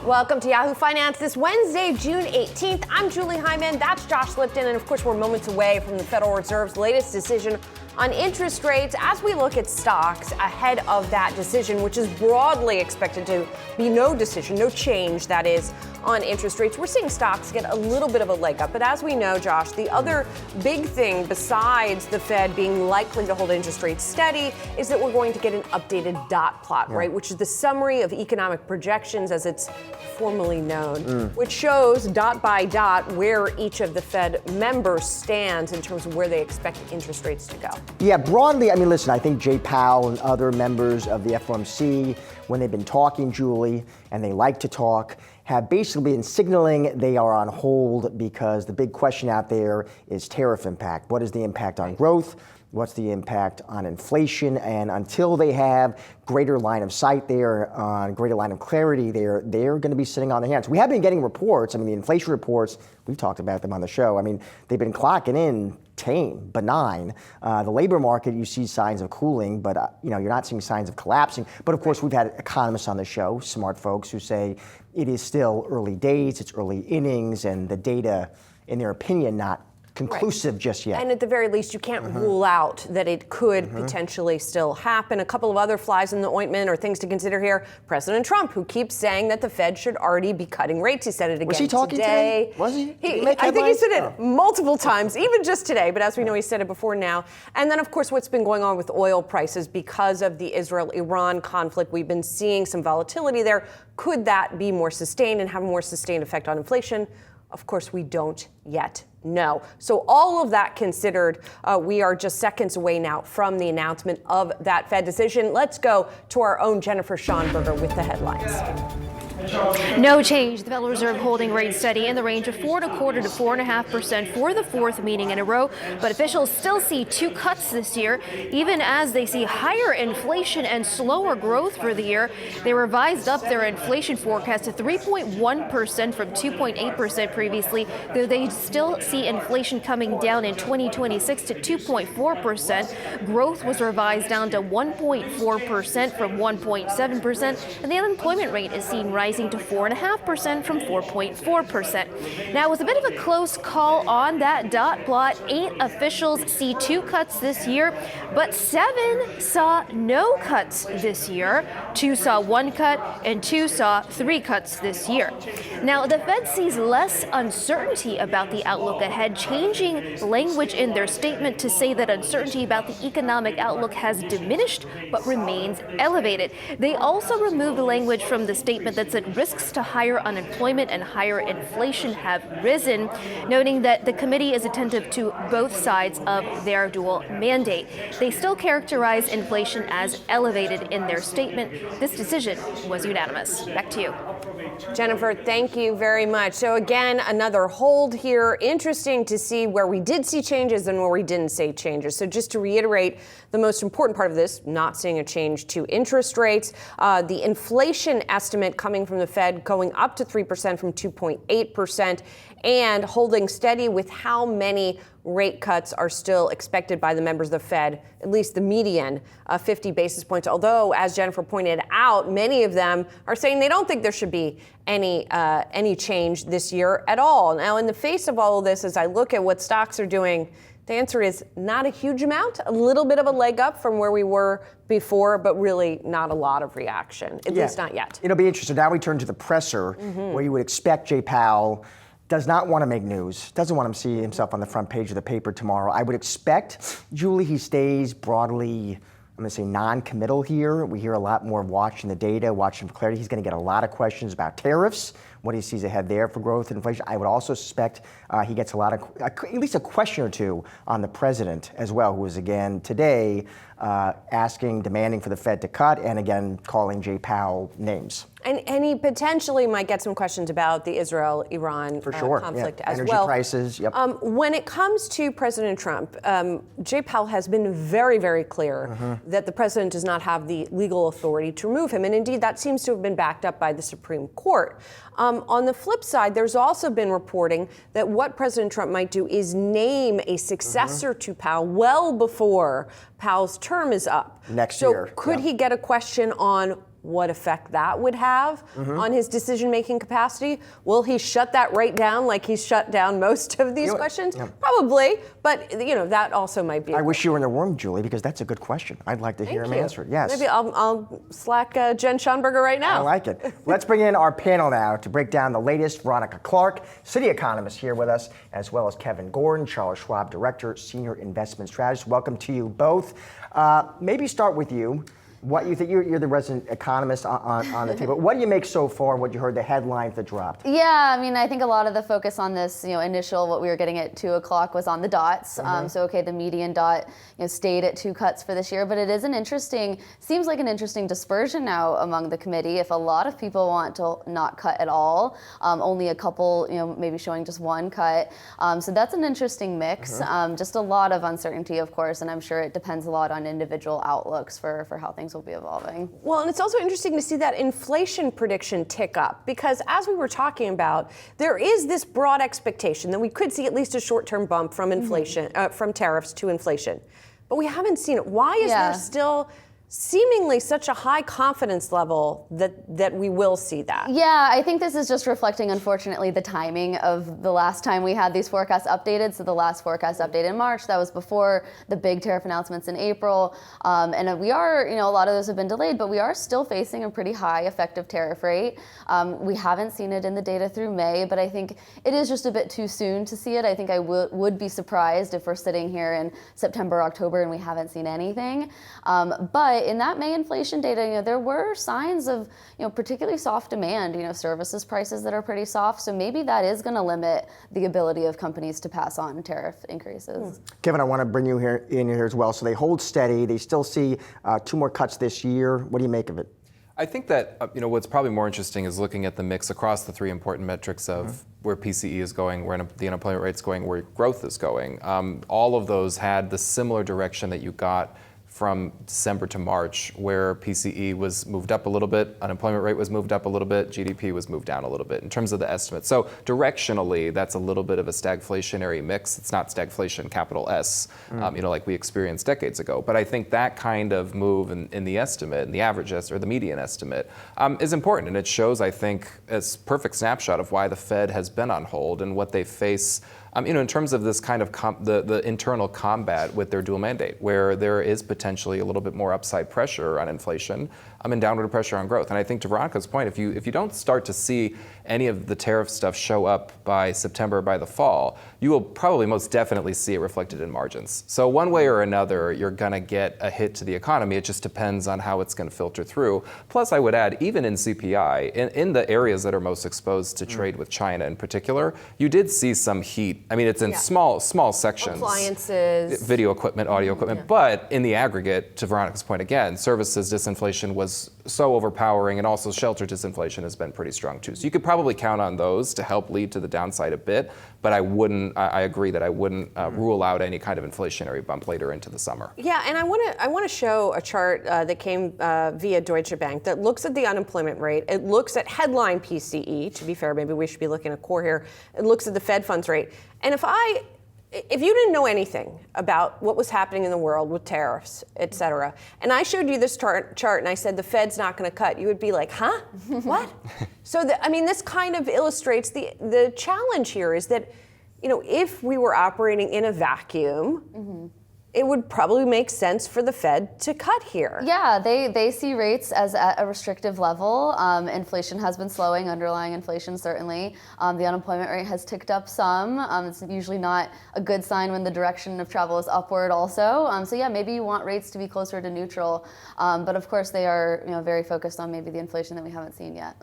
Welcome to Yahoo Finance this Wednesday, June 18th. I'm Julie Hyman. That's Josh Lipton. And of course, we're moments away from the Federal Reserve's latest decision on interest rates as we look at stocks ahead of that decision, which is broadly expected to be no decision, no change, that is, on interest rates. We're seeing stocks get a little bit of a leg up. But as we know, Josh, the other big thing besides the Fed being likely to hold interest rates steady is that we're going to get an updated dot plot, right, which is the summary of economic projections as it's formally known, which shows dot by dot where each of the Fed members stands in terms of where they expect interest rates to go. Yeah, broadly, I mean, listen, I think Jay Powell and other members of the FOMC, when they've been talking, Julie, and they like to talk, have basically been signaling they are on hold because the big question out there is tariff impact. What is the impact on growth? What's the impact on inflation? And until they have greater line of sight there, greater line of clarity there, they're going to be sitting on their hands. We have been getting reports. I mean, the inflation reports, we've talked about them on the show. I mean, they've been clocking in tame, benign. The labor market, you see signs of cooling, but you're not seeing signs of collapsing. But of course, we've had economists on the show, smart folks, who say it is still early days, it's early innings, and the data, in their opinion, not conclusive just yet. And at the very least, you can't rule out that it could potentially still happen. A couple of other flies in the ointment or things to consider here. President Trump, who keeps saying that the Fed should already be cutting rates. He said it again Was he talking today. Was he? I think he said it multiple times, even just today. But as we know, he said it before now. And then, of course, what's been going on with oil prices because of the Israel-Iran conflict. We've been seeing some volatility there. Could that be more sustained and have a more sustained effect on inflation? Of course, we don't yet know. So all of that considered, we are just seconds away now from the announcement of that Fed decision. Let's go to our own Jennifer Schonberger with the headlines. No change. The Federal Reserve holding rates steady in the range of 4.25% to 4.5% for the fourth meeting in a row. But officials still see two cuts this year, even as they see higher inflation and slower growth for the year. They revised up their inflation forecast to 3.1% from 2.8% previously, though they still see inflation coming down in 2026 to 2.4%. Growth was revised down to 1.4% from 1.7%, and the unemployment rate is seen rising to 4.5% from 4.4%. Now, it was a bit of a close call on that dot plot. 8 officials see 2 cuts this year, but 7 saw no cuts this year. 2 saw 1 cut, and 2 saw 3 cuts this year. Now, the Fed sees less uncertainty about the outlook ahead, changing language in their statement to say that uncertainty about the economic outlook has diminished but remains elevated. They also removed the language from the statement that said risks to higher unemployment and higher inflation have risen, noting that the committee is attentive to both sides of their dual mandate. They still characterize inflation as elevated in their statement. This decision was unanimous. Back to you. Jennifer, thank you very much. So again, another hold here. Interesting to see where we did see changes and where we didn't see changes. So just to reiterate, the most important part of this, not seeing a change to interest rates. The inflation estimate coming from the Fed going up to 3% from 2.8% and holding steady with how many rate cuts are still expected by the members of the Fed, at least the median, 50 basis points. Although, as Jennifer pointed out, many of them are saying they don't think there should be any change this year at all. Now, in the face of all of this, as I look at what stocks are doing, the answer is not a huge amount, a little bit of a leg up from where we were before, but really not a lot of reaction, at least not yet. It'll be interesting. Now we turn to the presser, where you would expect Jay Powell does not want to make news, doesn't want to see himself on the front page of the paper tomorrow. I would expect, Julie, he stays broadly, I'm going to say non-committal here. We hear a lot more watching the data, watching for clarity. He's going to get a lot of questions about tariffs, what he sees ahead there for growth and inflation. I would also suspect he gets a lot of, at least a question or two on the president as well, who was again today demanding for the Fed to cut and again calling Jay Powell names. And he potentially might get some questions about the Israel-Iran conflict as Energy well. Prices, when it comes to President Trump, Jay Powell has been very, very clear that the president does not have the legal authority to remove him. And indeed, that seems to have been backed up by the Supreme Court. On the flip side, there's also been reporting that what President Trump might do is name a successor to Powell well before Powell's term is up. Next year. So could he get a question on what effect that would have on his decision-making capacity. Will he shut that right down like he's shut down most of these questions? Probably, but that also might be. I wish you were in the room, Julie, because that's a good question. I'd like to hear him answer it. Yes. Maybe I'll slack Jen Schonberger right now. I like it. Let's bring in our panel now to break down the latest. Veronica Clark, Citi economist, here with us, as well as Kevin Gordon, Charles Schwab Director, Senior Investment Strategist. Welcome to you both. Maybe start with you. What you think, you're the resident economist on the table. What do you make so far, what you heard, the headlines that dropped? Yeah, I mean, I think a lot of the focus on this, initial, what we were getting at 2 o'clock was on the dots. So, okay, the median dot, stayed at 2 cuts for this year, but it is seems like an interesting dispersion now among the committee. If a lot of people want to not cut at all, only a couple, maybe showing just 1 cut. So that's an interesting mix. Just a lot of uncertainty, of course, and I'm sure it depends a lot on individual outlooks for how things will be evolving. Well, and it's also interesting to see that inflation prediction tick up, because as we were talking about, there is this broad expectation that we could see at least a short-term bump from inflation, from tariffs to inflation. But we haven't seen it. Why is there still seemingly such a high confidence level that we will see that? Yeah, I think this is just reflecting, unfortunately, the timing of the last time we had these forecasts updated. So the last forecast update in March, that was before the big tariff announcements in April. And we are, a lot of those have been delayed, but we are still facing a pretty high effective tariff rate. We haven't seen it in the data through May, but I think it is just a bit too soon to see it. I think I would be surprised if we're sitting here in September, October, and we haven't seen anything. But in that May inflation data, there were signs of, particularly soft demand, services prices that are pretty soft. So maybe that is going to limit the ability of companies to pass on tariff increases. Kevin, I want to bring you in here as well. So they hold steady. They still see 2 more cuts this year. What do you make of it? I think that what's probably more interesting is looking at the mix across the 3 important metrics of where PCE is going, where the unemployment rate's going, where growth is going. All of those had the similar direction that you got from December to March, where PCE was moved up a little bit, unemployment rate was moved up a little bit, GDP was moved down a little bit in terms of the estimate. So directionally, that's a little bit of a stagflationary mix. It's not stagflation, capital S, like we experienced decades ago. But I think that kind of move in the estimate, in the average estimate, or the median estimate, is important. And it shows, I think, a perfect snapshot of why the Fed has been on hold and what they face in terms of this kind of the internal combat with their dual mandate, where there is potentially a little bit more upside pressure on inflation and downward pressure on growth. And I think to Veronica's point, if you don't start to see any of the tariff stuff show up by September, by the fall, you will probably most definitely see it reflected in margins. So one way or another, you're going to get a hit to the economy. It just depends on how it's going to filter through. Plus, I would add, even in CPI, in the areas that are most exposed to trade with China in particular, you did see some heat. I mean, it's in small sections. Appliances. Video equipment, audio equipment. But in the aggregate, to Veronica's point again, services disinflation was so overpowering, and also shelter disinflation has been pretty strong too. So you could probably count on those to help lead to the downside a bit, but I agree that I wouldn't rule out any kind of inflationary bump later into the summer. Yeah, and I want to show a chart that came via Deutsche Bank that looks at the unemployment rate. It looks at headline PCE. To be fair, maybe we should be looking at core here. It looks at the Fed funds rate. And if you didn't know anything about what was happening in the world with tariffs, et cetera, and I showed you this chart and I said the Fed's not going to cut, you would be like, huh? What? So, this kind of illustrates the challenge here is that, if we were operating in a vacuum, it would probably make sense for the Fed to cut here. Yeah, they see rates as at a restrictive level. Inflation has been slowing, underlying inflation certainly. The unemployment rate has ticked up some. It's usually not a good sign when the direction of travel is upward also. So yeah, maybe you want rates to be closer to neutral. But of course they are very focused on maybe the inflation that we haven't seen yet.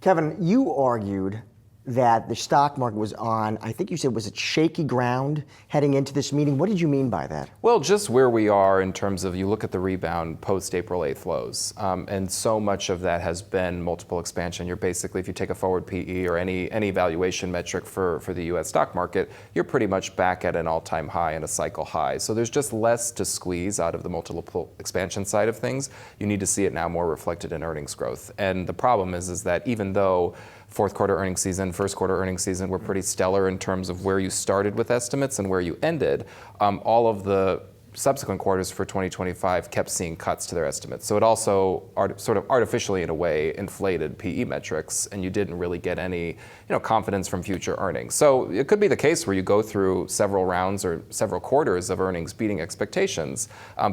Kevin, you argued that the stock market was on, I think you said, was it shaky ground heading into this meeting? What did you mean by that? Well, just where we are in terms of, you look at the rebound post-April 8th lows, and so much of that has been multiple expansion. You're basically, if you take a forward PE or any valuation metric for the U.S. stock market, you're pretty much back at an all-time high and a cycle high. So there's just less to squeeze out of the multiple expansion side of things. You need to see it now more reflected in earnings growth. And the problem is that even though fourth quarter earnings season, first quarter earnings season were pretty stellar in terms of where you started with estimates and where you ended, all of the subsequent quarters for 2025 kept seeing cuts to their estimates. So it also sort of artificially, in a way, inflated PE metrics, and you didn't really get any confidence from future earnings. So it could be the case where you go through several rounds or several quarters of earnings beating expectations.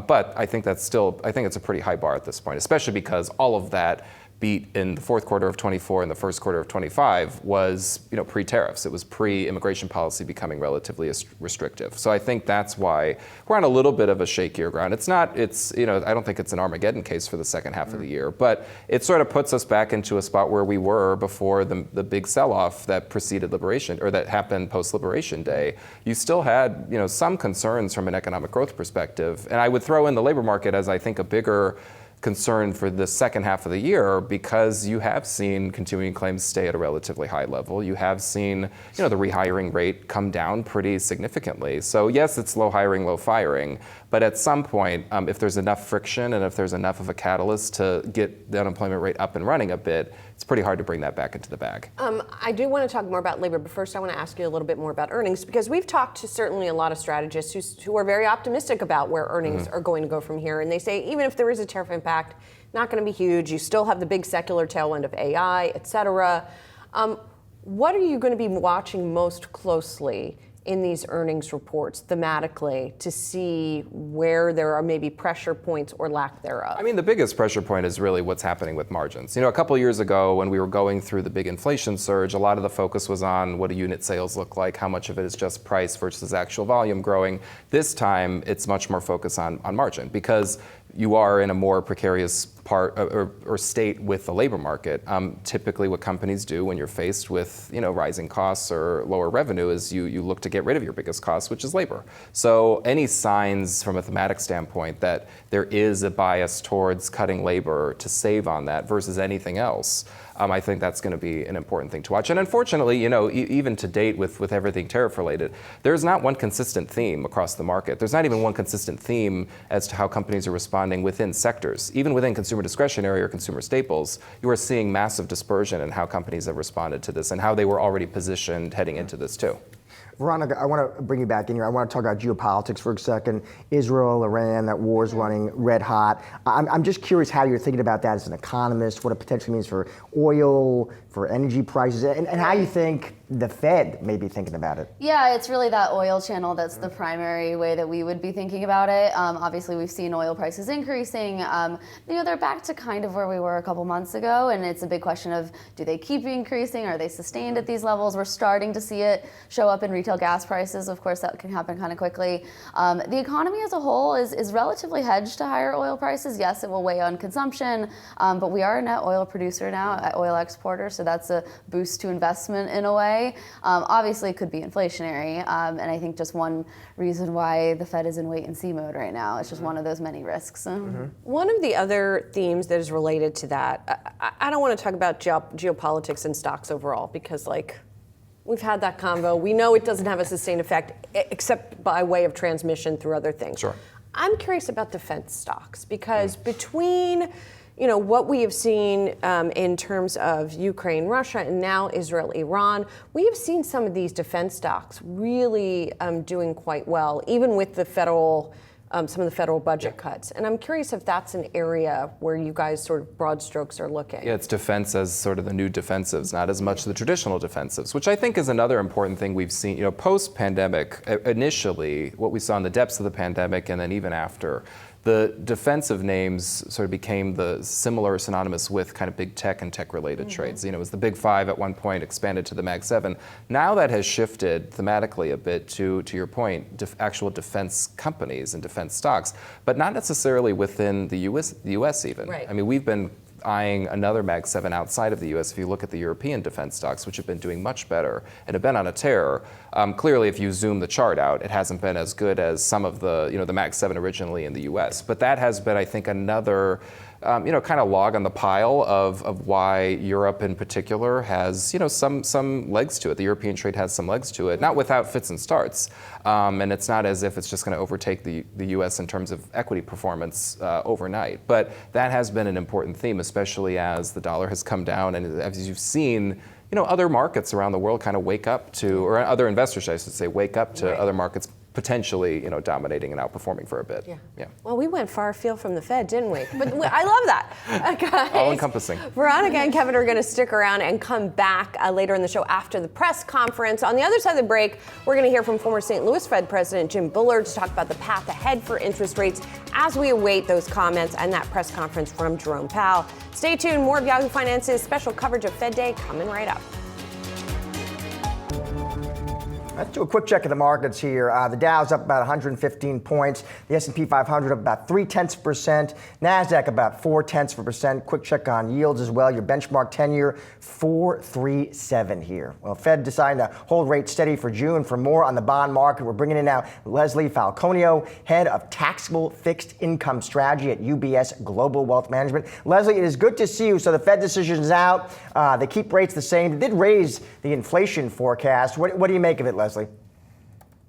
But I think it's a pretty high bar at this point, especially because all of that beat in the fourth quarter of 24 and the first quarter of 25 was pre-tariffs. It was pre-immigration policy becoming relatively restrictive. So I think that's why we're on a little bit of a shakier ground. I don't think it's an Armageddon case for the second half of the year, but it sort of puts us back into a spot where we were before the big sell-off that preceded Liberation, or that happened post-Liberation Day. You still had some concerns from an economic growth perspective, and I would throw in the labor market as I think a bigger concern for the second half of the year, because you have seen continuing claims stay at a relatively high level. You have seen, the rehiring rate come down pretty significantly. So yes, it's low hiring, low firing, but at some point, if there's enough friction and if there's enough of a catalyst to get the unemployment rate up and running a bit, it's pretty hard to bring that back into the bag. I do want to talk more about labor, but first I want to ask you a little bit more about earnings, because we've talked to certainly a lot of strategists who are very optimistic about where earnings are going to go from here. And they say even if there is a tariff impact, not going to be huge. You still have the big secular tailwind of AI, et cetera. What are you going to be watching most closely in these earnings reports thematically to see where there are maybe pressure points or lack thereof? I mean, the biggest pressure point is really what's happening with margins. A couple of years ago when we were going through the big inflation surge, a lot of the focus was on what do unit sales look like, how much of it is just price versus actual volume growing. This time, it's much more focus on margin, because you are in a more precarious part or state with the labor market. Typically what companies do when you're faced with rising costs or lower revenue is you look to get rid of your biggest cost, which is labor. So any signs from a thematic standpoint that there is a bias towards cutting labor to save on that versus anything else, I think that's going to be an important thing to watch. And unfortunately, even to date with everything tariff related, there's not one consistent theme across the market. There's not even one consistent theme as to how companies are responding within sectors. Even within consumer discretionary or consumer staples, you are seeing massive dispersion in how companies have responded to this and how they were already positioned heading into this too. Veronica, I want to bring you back in here. I want to talk about geopolitics for a second. Israel, Iran, that war is running red hot. I'm just curious how you're thinking about that as an economist, what it potentially means for oil, for energy prices, and how you think the Fed may be thinking about it. Yeah, it's really that oil channel that's the primary way that we would be thinking about it. Obviously, we've seen oil prices increasing. They're back to kind of where we were a couple months ago, and it's a big question of, do they keep increasing? Are they sustained at these levels? We're starting to see it show up in retail gas prices. Of course, that can happen kind of quickly. The economy as a whole is relatively hedged to higher oil prices. Yes, it will weigh on consumption, but we are a net oil producer now, oil exporter, so that's a boost to investment in a way. Obviously, it could be inflationary, and I think just one reason why the Fed is in wait-and-see mode right now. It's just one of those many risks. One of the other themes that is related to that, I don't want to talk about geopolitics and stocks overall, because we've had that convo. We know it doesn't have a sustained effect, except by way of transmission through other things. Sure. I'm curious about defense stocks, because between what we have seen in terms of Ukraine, Russia, and now Israel, Iran, we have seen some of these defense stocks really doing quite well, even with the some of the federal budget cuts. And I'm curious if that's an area where you guys sort of broad strokes are looking. Yeah, it's defense as sort of the new defensives, not as much the traditional defensives, which I think is another important thing we've seen. Post-pandemic, initially, what we saw in the depths of the pandemic and then even after, the defensive names sort of became the similar synonymous with kind of big tech and tech-related trades. It was the big five at one point, expanded to the Mag 7. Now that has shifted thematically a bit to your point, actual defense companies and defense stocks, but not necessarily within the U.S. even. Right. I mean, we've been eyeing another Mag 7 outside of the U.S. If you look at the European defense stocks, which have been doing much better and have been on a tear, clearly if you zoom the chart out, it hasn't been as good as some of the Mag 7 originally in the U.S. But that has been, I think, another kind of log on the pile of why Europe in particular has some legs to it. The European trade has some legs to it, not without fits and starts. And it's not as if it's just going to overtake the U.S. in terms of equity performance overnight. But that has been an important theme, especially as the dollar has come down and as you've seen other markets around the world kind of wake up to, or other investors, I should say, wake up to other markets potentially, dominating and outperforming for a bit. Yeah. Well, we went far afield from the Fed, didn't we? But I love that. Guys, all encompassing. Veronica and Kevin are going to stick around and come back later in the show after the press conference. On the other side of the break, we're going to hear from former St. Louis Fed President Jim Bullard to talk about the path ahead for interest rates as we await those comments and that press conference from Jerome Powell. Stay tuned. More of Yahoo Finance's special coverage of Fed Day coming right up. Let's do a quick check of the markets here. The Dow's up about 115 points. The S&P 500 up about 0.3%. NASDAQ about 0.4%. Quick check on yields as well. Your benchmark 10-year, 4.37 here. Well, Fed deciding to hold rates steady for June. For more on the bond market, we're bringing in now Leslie Falconio, head of taxable fixed income strategy at UBS Global Wealth Management. Leslie, it is good to see you. So the Fed decision is out. They keep rates the same. They did raise the inflation forecast. What do you make of it, Leslie?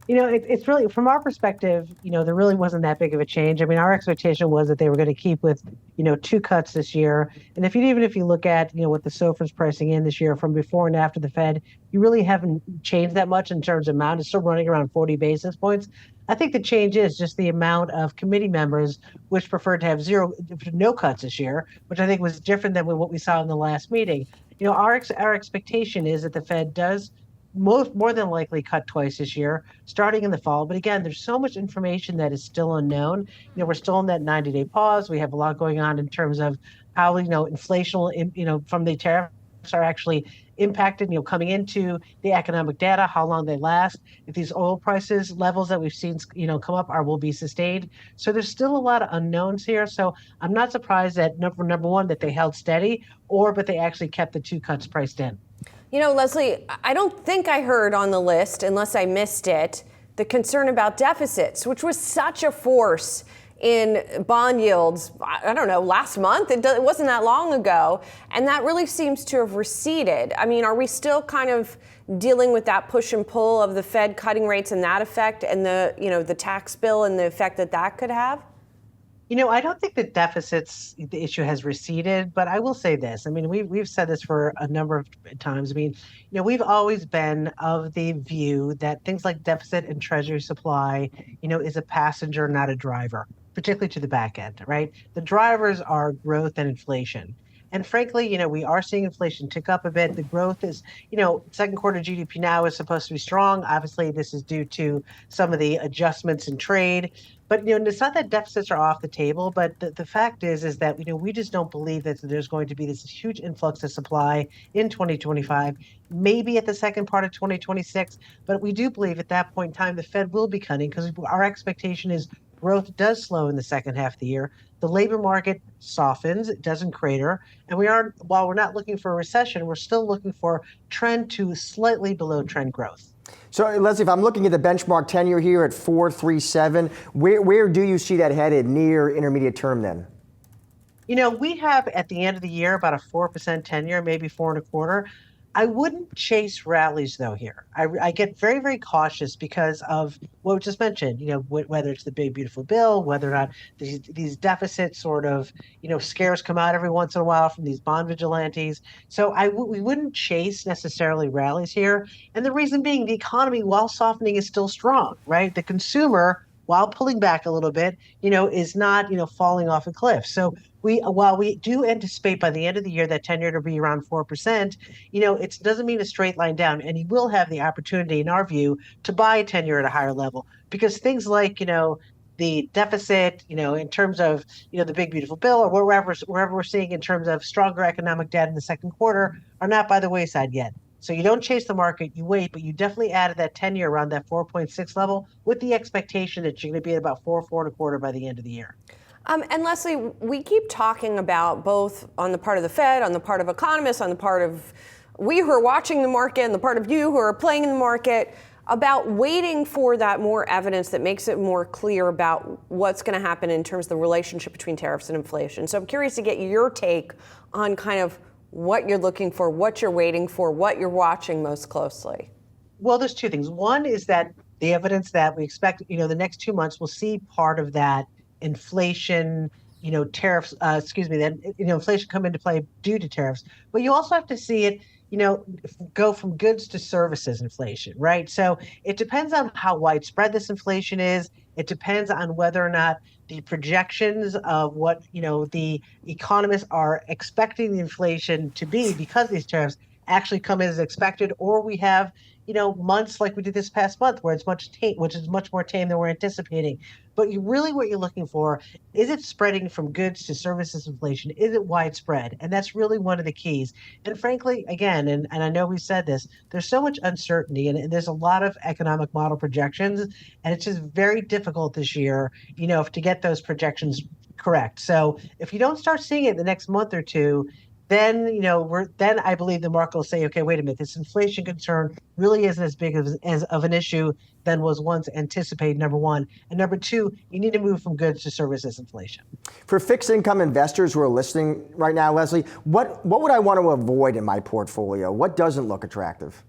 It's really, from our perspective, there really wasn't that big of a change. I mean, our expectation was that they were going to keep with, 2 cuts this year. And if you look at, what the SOFR's pricing in this year from before and after the Fed, you really haven't changed that much in terms of amount. It's still running around 40 basis points. I think the change is just the amount of committee members which preferred to have no cuts this year, which I think was different than what we saw in the last meeting. Our expectation is that the Fed does more than likely cut twice this year, starting in the fall. But again, there's so much information that is still unknown. We're still in that 90-day pause. We have a lot going on in terms of how, inflation, from the tariffs are actually impacted, coming into the economic data, how long they last, if these oil prices levels that we've seen, come up will be sustained. So there's still a lot of unknowns here. So I'm not surprised that number one, that they held steady, but they actually kept the 2 cuts priced in. Leslie, I don't think I heard on the list, unless I missed it, the concern about deficits, which was such a force in bond yields, I don't know, last month. It wasn't that long ago. And that really seems to have receded. I mean, are we still kind of dealing with that push and pull of the Fed cutting rates and that effect and the tax bill and the effect that could have? I don't think the issue has receded, but I will say this. I mean, we've said this for a number of times. I mean, we've always been of the view that things like deficit and treasury supply, is a passenger, not a driver, particularly to the back end, right? The drivers are growth and inflation. And frankly, we are seeing inflation tick up a bit. The growth is, second quarter GDP now is supposed to be strong. Obviously, this is due to some of the adjustments in trade. But, it's not that deficits are off the table, but the fact is that, we just don't believe that there's going to be this huge influx of supply in 2025, maybe at the second part of 2026. But we do believe at that point in time, the Fed will be cutting because our expectation is growth does slow in the second half of the year. The labor market softens, it doesn't crater. And while we're not looking for a recession, we're still looking for trend to slightly below trend growth. So, Leslie, if I'm looking at the benchmark 10-year here at 4.37, where do you see that headed near intermediate term then? We have at the end of the year about a 4% 10-year, maybe 4.25. I wouldn't chase rallies, though, here. I get very, very cautious because of what we just mentioned, whether it's the big, beautiful bill, whether or not these deficits sort of, scares come out every once in a while from these bond vigilantes. So we wouldn't chase necessarily rallies here. And the reason being the economy, while softening, is still strong, right? The consumer, while pulling back a little bit, is not, falling off a cliff. So while we do anticipate by the end of the year that 10-year to be around 4%, it doesn't mean a straight line down. And you will have the opportunity, in our view, to buy a 10-year at a higher level because things like, the deficit, in terms of, the big, beautiful bill or wherever we're seeing in terms of stronger economic data in the second quarter are not by the wayside yet. So you don't chase the market, you wait, but you definitely added that 10-year around that 4.6 level with the expectation that you're going to be at about 4.25 by the end of the year. And Leslie, we keep talking about both on the part of the Fed, on the part of economists, on the part of we who are watching the market and the part of you who are playing in the market about waiting for that more evidence that makes it more clear about what's going to happen in terms of the relationship between tariffs and inflation. So I'm curious to get your take on kind of what you're looking for, what you're waiting for, what you're watching most closely. Well, there's 2 things. One is that the evidence that we expect, the next 2 months, we'll see part of that inflation, tariffs, that, inflation come into play due to tariffs. But you also have to see it, go from goods to services inflation, right? So it depends on how widespread this inflation is. It depends on whether or not the projections of what, the economists are expecting the inflation to be because of these tariffs actually come in as expected, or we have, months like we did this past month where it's which is much more tame than we're anticipating. But what you're looking for is it spreading from goods to services inflation? Is it widespread? And that's really one of the keys. And frankly, again, and I know we said this, there's so much uncertainty and there's a lot of economic model projections, and it's just very difficult this year, to get those projections correct. So if you don't start seeing it in the next month or two, then then I believe the market will say, okay, wait a minute, this inflation concern really isn't as big as of an issue than was once anticipated, number one. And number two, you need to move from goods to services inflation. For fixed income investors who are listening right now, Leslie, what would I want to avoid in my portfolio? What doesn't look attractive?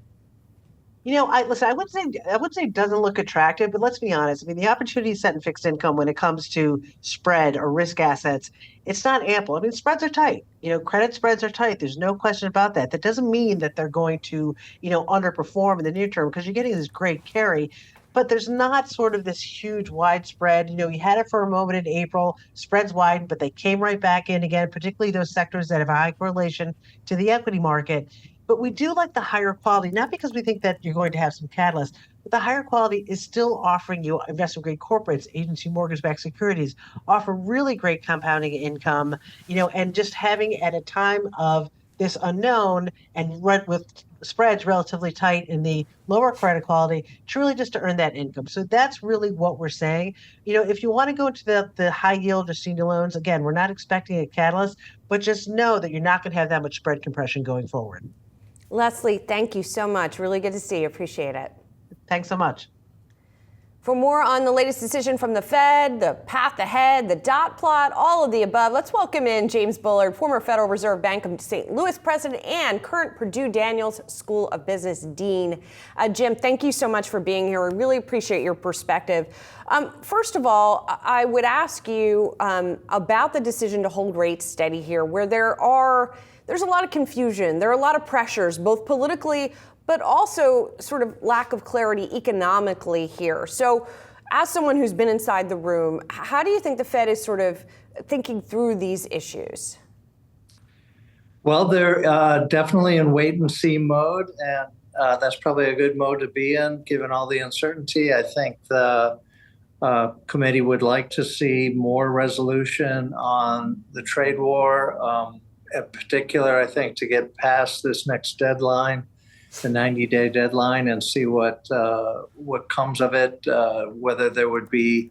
I wouldn't say it doesn't look attractive, but let's be honest. I mean, the opportunity set in fixed income when it comes to spread or risk assets, it's not ample. I mean, spreads are tight. Credit spreads are tight. There's no question about that. That doesn't mean that they're going to, underperform in the near term because you're getting this great carry. But there's not sort of this huge widespread. You had it for a moment in April, spreads widened, but they came right back in again, particularly those sectors that have a high correlation to the equity market. But we do like the higher quality, not because we think that you're going to have some catalyst, but the higher quality is still offering you investment-grade corporates, agency mortgage-backed securities, offer really great compounding income, and just having at a time of this unknown and with spreads relatively tight in the lower credit quality, truly just to earn that income. So that's really what we're saying. If you want to go into the high yield or senior loans, again, we're not expecting a catalyst, but just know that you're not going to have that much spread compression going forward. Leslie, thank you so much. Really good to see you. Appreciate it. Thanks so much. For more on the latest decision from the Fed, the path ahead, the dot plot, all of the above, let's welcome in James Bullard, former Federal Reserve Bank of St. Louis president and current Purdue Daniels School of Business dean. Jim, thank you so much for being here. We really appreciate your perspective. First of all, I would ask you about the decision to hold rates steady here, where there's a lot of confusion. There are a lot of pressures, both politically, but also sort of lack of clarity economically here. So as someone who's been inside the room, how do you think the Fed is sort of thinking through these issues? Well, they're definitely in wait and see mode, and that's probably a good mode to be in, given all the uncertainty. I think the committee would like to see more resolution on the trade war. In particular, I think to get past this next deadline, the 90-day deadline, and see what comes of it, whether there would be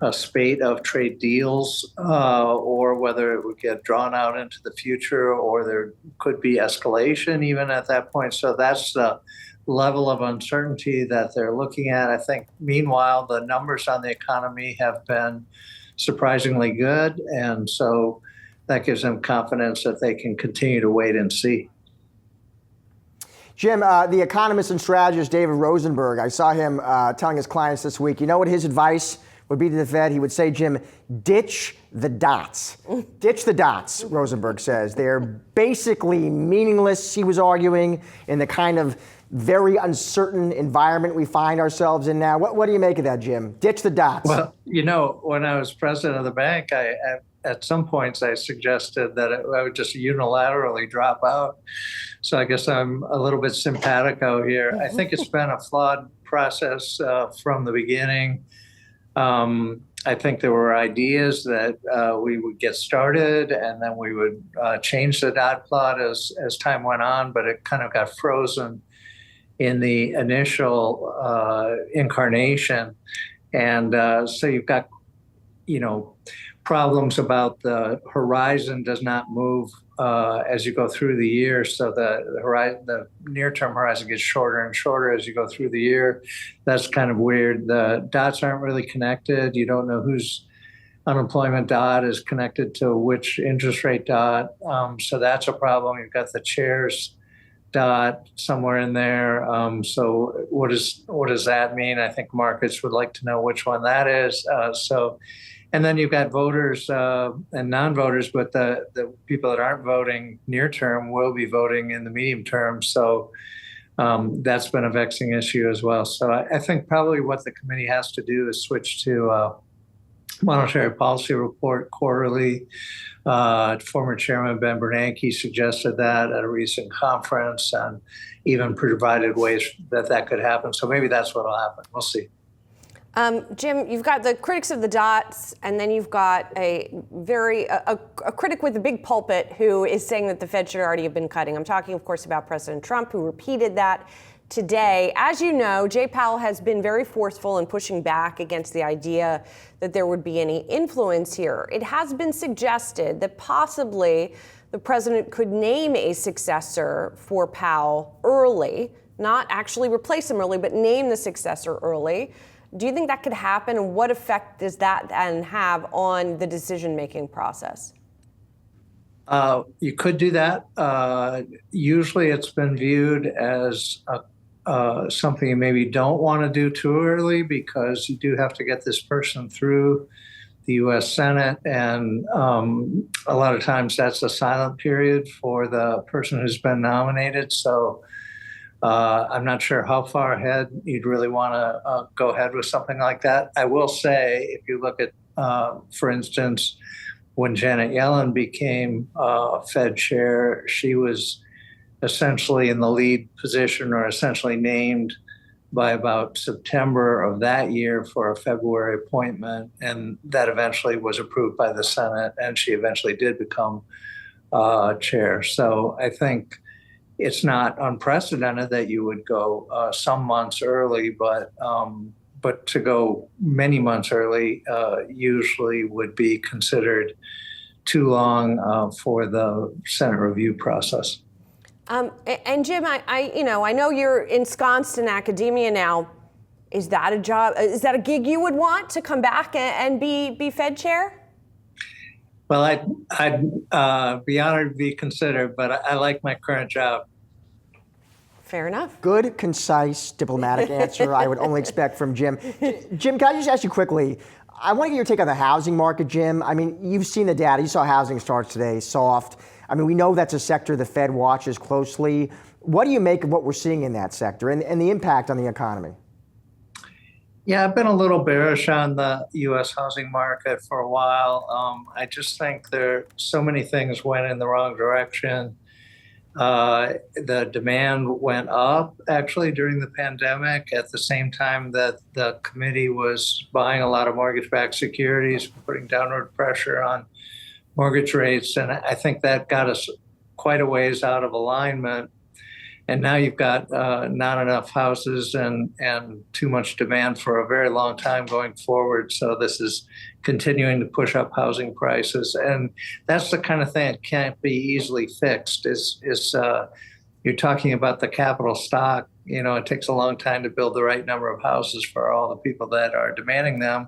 a spate of trade deals or whether it would get drawn out into the future, or there could be escalation even at that point. So that's the level of uncertainty that they're looking at. I think, meanwhile, the numbers on the economy have been surprisingly good, and so that gives them confidence that they can continue to wait and see. Jim, the economist and strategist David Rosenberg, I saw him telling his clients this week, you know what his advice would be to the Fed? He would say, Jim, ditch the dots. Ditch the dots, Rosenberg says. They're basically meaningless, he was arguing, in the kind of very uncertain environment we find ourselves in now. What do you make of that, Jim? Ditch the dots. Well, when I was president of the bank, at some points I suggested that I would just unilaterally drop out. So I guess I'm a little bit simpatico here. I think it's been a flawed process from the beginning. I think there were ideas that we would get started and then we would change the dot plot as time went on, but it kind of got frozen in the initial incarnation. And so you've got, problems about the horizon does not move as you go through the year. So the near-term horizon gets shorter and shorter as you go through the year. That's kind of weird. The dots aren't really connected. You don't know whose unemployment dot is connected to which interest rate dot. So that's a problem. You've got the chairs dot somewhere in there. So what does that mean? I think markets would like to know which one that is. So And then you've got voters and non-voters, but the people that aren't voting near term will be voting in the medium term. So that's been a vexing issue as well. So I think probably what the committee has to do is switch to monetary policy report quarterly. Former Chairman Ben Bernanke suggested that at a recent conference and even provided ways that could happen. So maybe that's what will happen. We'll see. Jim, you've got the critics of the dots, and then you've got a critic with a big pulpit who is saying that the Fed should already have been cutting. I'm talking, of course, about President Trump, who repeated that today. As you know, Jay Powell has been very forceful in pushing back against the idea that there would be any influence here. It has been suggested that possibly the president could name a successor for Powell early, not actually replace him early, but name the successor early. Do you think that could happen, and what effect does that then have on the decision-making process? You could do that. Usually it's been viewed as something you maybe don't want to do too early, because you do have to get this person through the U.S. Senate, and a lot of times that's a silent period for the person who's been nominated. So I'm not sure how far ahead you'd really want to go ahead with something like that. I will say, if you look at, for instance, when Janet Yellen became Fed chair, she was essentially in the lead position, or essentially named by about September of that year for a February appointment. And that eventually was approved by the Senate, and she eventually did become chair. So I think it's not unprecedented that you would go some months early, but to go many months early usually would be considered too long for the Senate review process. And Jim, I know you're ensconced in academia now. Is that a job? Is that a gig you would want, to come back and be Fed chair? Well, I'd be honored to be considered, but I like my current job. Fair enough. Good, concise, diplomatic answer I would only expect from Jim. Jim, can I just ask you quickly, I want to get your take on the housing market, Jim. I mean, you've seen the data. You saw housing starts today, soft. I mean, we know that's a sector the Fed watches closely. What do you make of what we're seeing in that sector and the impact on the economy? Yeah, I've been a little bearish on the U.S. housing market for a while. I just think so many things went in the wrong direction. The demand went up actually during the pandemic, at the same time that the committee was buying a lot of mortgage-backed securities, putting downward pressure on mortgage rates. And I think that got us quite a ways out of alignment. And now you've got not enough houses and too much demand for a very long time going forward. So this is continuing to push up housing prices. And that's the kind of thing that can't be easily fixed. You're talking about the capital stock. You know, it takes a long time to build the right number of houses for all the people that are demanding them.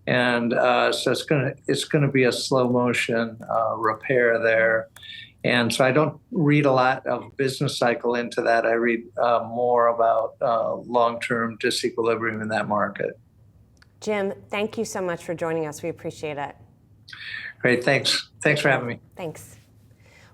And so it's gonna be a slow motion repair there. And so I don't read a lot of business cycle into that. I read more about long-term disequilibrium in that market. Jim, thank you so much for joining us. We appreciate it. Great, thanks. Thanks for having me. Thanks.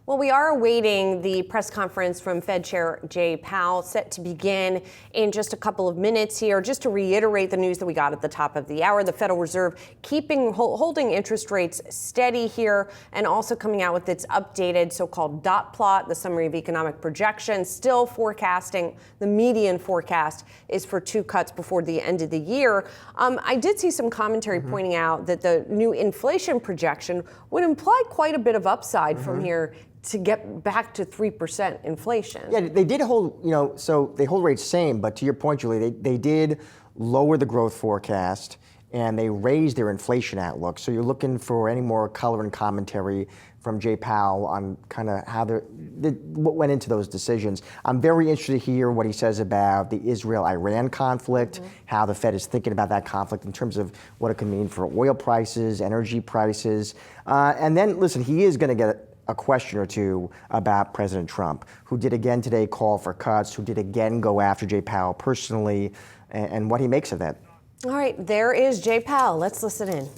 Well, we are awaiting the press conference from Fed Chair Jay Powell, set to begin in just a couple of minutes here. Just to reiterate the news that we got at the top of the hour, the Federal Reserve holding interest rates steady here, and also coming out with its updated so-called dot plot, the summary of economic projections, still forecasting, the median forecast is for 2 cuts before the end of the year. I did see some commentary pointing out that the new inflation projection would imply quite a bit of upside from here to get back to 3% inflation. Yeah, they did hold, so they hold rates same, but to your point, Julie, they did lower the growth forecast and they raised their inflation outlook. So you're looking for any more color and commentary from Jay Powell on kind of how what went into those decisions. I'm very interested to hear what he says about the Israel-Iran conflict, how the Fed is thinking about that conflict in terms of what it could mean for oil prices, energy prices. And then, listen, he is going to get a question or two about President Trump, who did again today call for cuts, who did again go after Jay Powell personally, and what he makes of that. All right, there is Jay Powell. Let's listen in.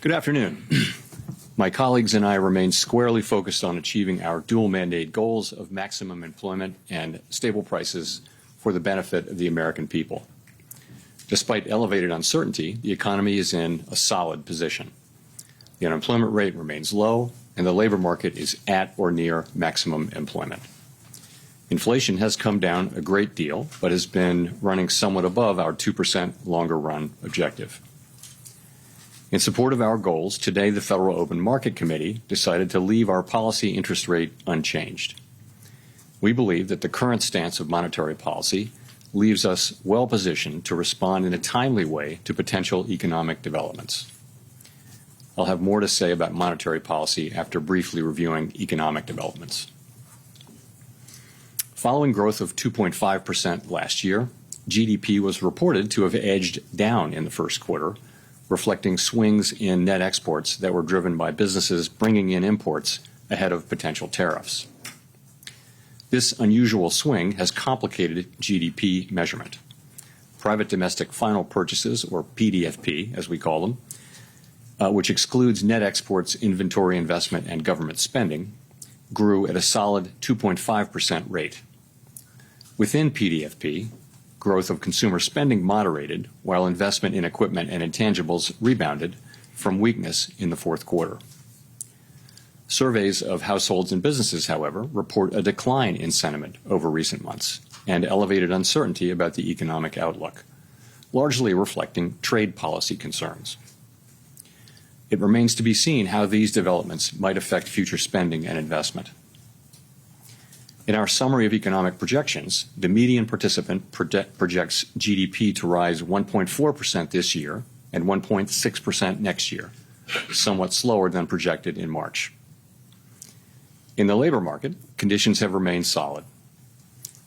Good afternoon. My colleagues and I remain squarely focused on achieving our dual mandate goals of maximum employment and stable prices for the benefit of the American people. Despite elevated uncertainty, the economy is in a solid position. The unemployment rate remains low, and the labor market is at or near maximum employment. Inflation has come down a great deal, but has been running somewhat above our 2% longer run objective. In support of our goals, today the Federal Open Market Committee decided to leave our policy interest rate unchanged. We believe that the current stance of monetary policy leaves us well positioned to respond in a timely way to potential economic developments. I'll have more to say about monetary policy after briefly reviewing economic developments. Following growth of 2.5% last year, GDP was reported to have edged down in the first quarter, reflecting swings in net exports that were driven by businesses bringing in imports ahead of potential tariffs. This unusual swing has complicated GDP measurement. Private domestic final purchases, or PDFP as we call them, which excludes net exports, inventory investment, and government spending, grew at a solid 2.5% rate. Within PDFP, growth of consumer spending moderated, while investment in equipment and intangibles rebounded from weakness in the fourth quarter. Surveys of households and businesses, however, report a decline in sentiment over recent months and elevated uncertainty about the economic outlook, largely reflecting trade policy concerns. It remains to be seen how these developments might affect future spending and investment. In our summary of economic projections, the median participant projects GDP to rise 1.4% this year and 1.6% next year, somewhat slower than projected in March. In the labor market, conditions have remained solid.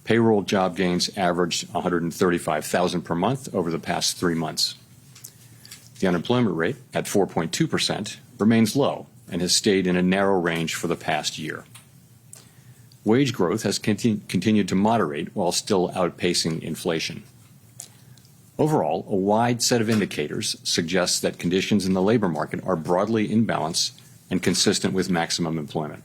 Payroll job gains averaged 135,000 per month over the past 3 months. The unemployment rate, at 4.2%, remains low and has stayed in a narrow range for the past year. Wage growth has continued to moderate while still outpacing inflation. Overall, a wide set of indicators suggests that conditions in the labor market are broadly in balance and consistent with maximum employment.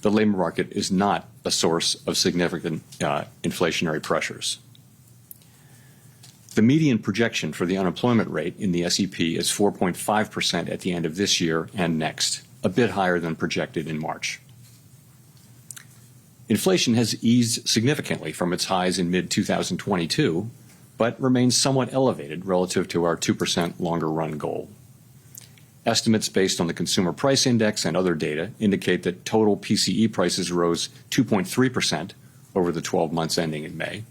The labor market is not a source of significant inflationary pressures. The median projection for the unemployment rate in the SEP is 4.5% at the end of this year and next, a bit higher than projected in March. Inflation has eased significantly from its highs in mid-2022, but remains somewhat elevated relative to our 2% longer-run goal. Estimates based on the Consumer Price Index and other data indicate that total PCE prices rose 2.3% over the 12 months ending in May,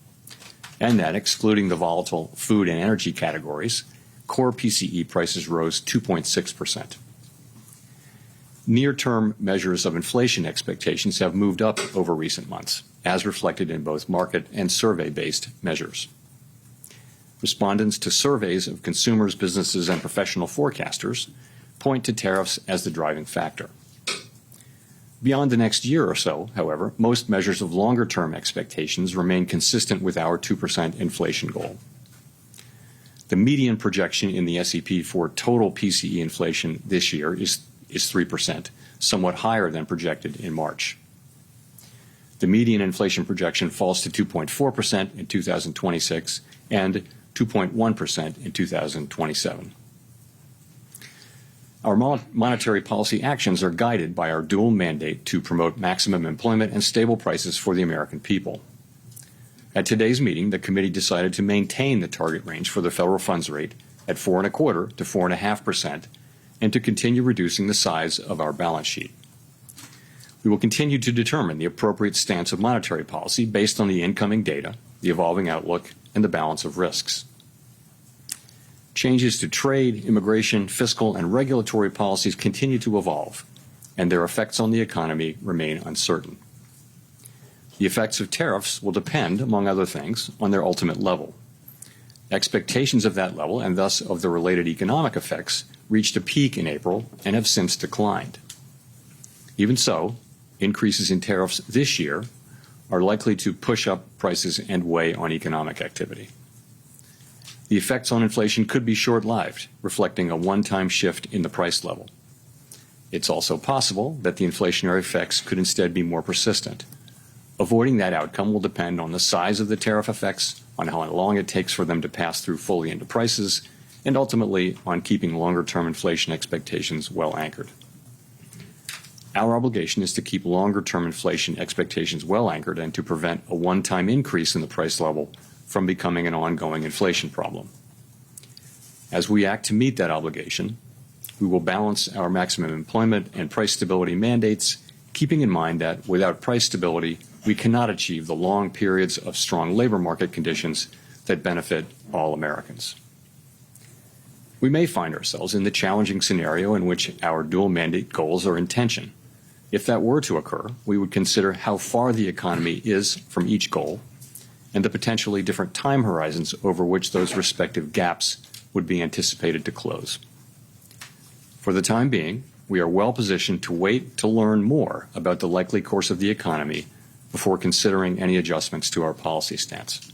and that, excluding the volatile food and energy categories, core PCE prices rose 2.6%. Near-term measures of inflation expectations have moved up over recent months, as reflected in both market and survey-based measures. Respondents to surveys of consumers, businesses, and professional forecasters point to tariffs as the driving factor. Beyond the next year or so, however, most measures of longer-term expectations remain consistent with our 2% inflation goal. The median projection in the SEP for total PCE inflation this year is 3%, somewhat higher than projected in March. The median inflation projection falls to 2.4% in 2026 and 2.1% in 2027. Our monetary policy actions are guided by our dual mandate to promote maximum employment and stable prices for the American people. At today's meeting, the committee decided to maintain the target range for the federal funds rate at 4.25% to 4.5%, and to continue reducing the size of our balance sheet. We will continue to determine the appropriate stance of monetary policy based on the incoming data, the evolving outlook, and the balance of risks. Changes to trade, immigration, fiscal, and regulatory policies continue to evolve, and their effects on the economy remain uncertain. The effects of tariffs will depend, among other things, on their ultimate level. Expectations of that level, and thus of the related economic effects, reached a peak in April and have since declined. Even so, increases in tariffs this year are likely to push up prices and weigh on economic activity. The effects on inflation could be short-lived, reflecting a one-time shift in the price level. It's also possible that the inflationary effects could instead be more persistent. Avoiding that outcome will depend on the size of the tariff effects, on how long it takes for them to pass through fully into prices, and ultimately on keeping longer-term inflation expectations well anchored. Our obligation is to keep longer-term inflation expectations well anchored and to prevent a one-time increase in the price level from becoming an ongoing inflation problem. As we act to meet that obligation, we will balance our maximum employment and price stability mandates, keeping in mind that without price stability, we cannot achieve the long periods of strong labor market conditions that benefit all Americans. We may find ourselves in the challenging scenario in which our dual mandate goals are in tension. If that were to occur, we would consider how far the economy is from each goal and the potentially different time horizons over which those respective gaps would be anticipated to close. For the time being, we are well positioned to wait to learn more about the likely course of the economy before considering any adjustments to our policy stance.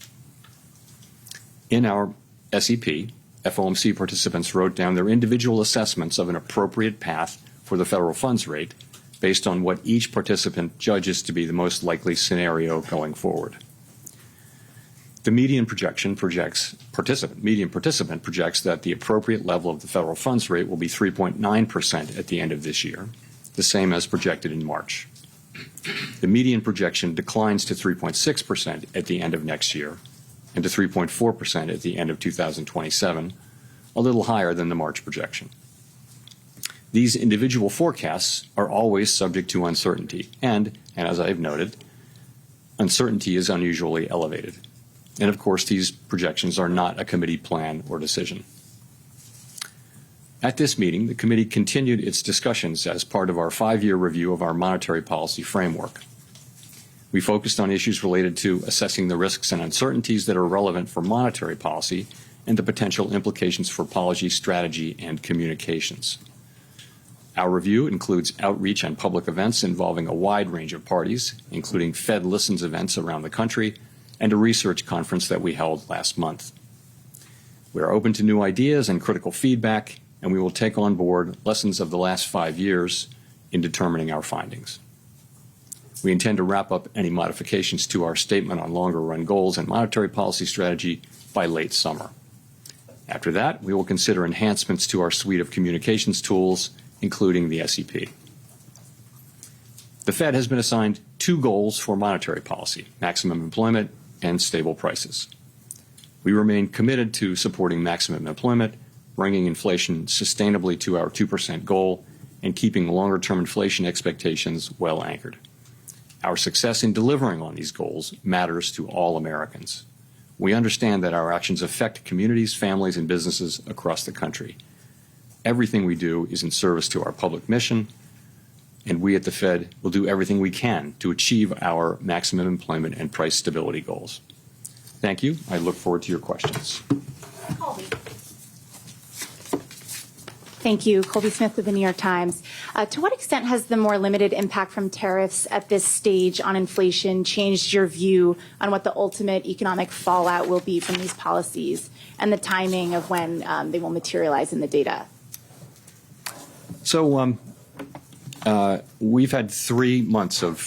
In our SEP, FOMC participants wrote down their individual assessments of an appropriate path for the federal funds rate based on what each participant judges to be the most likely scenario going forward. The median participant projects that the appropriate level of the federal funds rate will be 3.9% at the end of this year, the same as projected in March. The median projection declines to 3.6% at the end of next year and to 3.4% at the end of 2027, a little higher than the March projection. These individual forecasts are always subject to uncertainty, and as I've noted, uncertainty is unusually elevated. And of course, these projections are not a committee plan or decision. At this meeting, the committee continued its discussions as part of our 5-year review of our monetary policy framework. We focused on issues related to assessing the risks and uncertainties that are relevant for monetary policy and the potential implications for policy strategy and communications. Our review includes outreach and public events involving a wide range of parties, including Fed Listens events around the country and a research conference that we held last month. We are open to new ideas and critical feedback, and we will take on board lessons of the last 5 years in determining our findings. We intend to wrap up any modifications to our statement on longer-run goals and monetary policy strategy by late summer. After that, we will consider enhancements to our suite of communications tools, including the SEP. The Fed has been assigned 2 goals for monetary policy: maximum employment and stable prices. We remain committed to supporting maximum employment, bringing inflation sustainably to our 2% goal, and keeping longer-term inflation expectations well anchored. Our success in delivering on these goals matters to all Americans. We understand that our actions affect communities, families, and businesses across the country. Everything we do is in service to our public mission, and we at the Fed will do everything we can to achieve our maximum employment and price stability goals. Thank you. I look forward to your questions. Thank you. Colby Smith with the New York Times. To what extent has the more limited impact from tariffs at this stage on inflation changed your view on what the ultimate economic fallout will be from these policies and the timing of when they will materialize in the data? So we've had 3 months of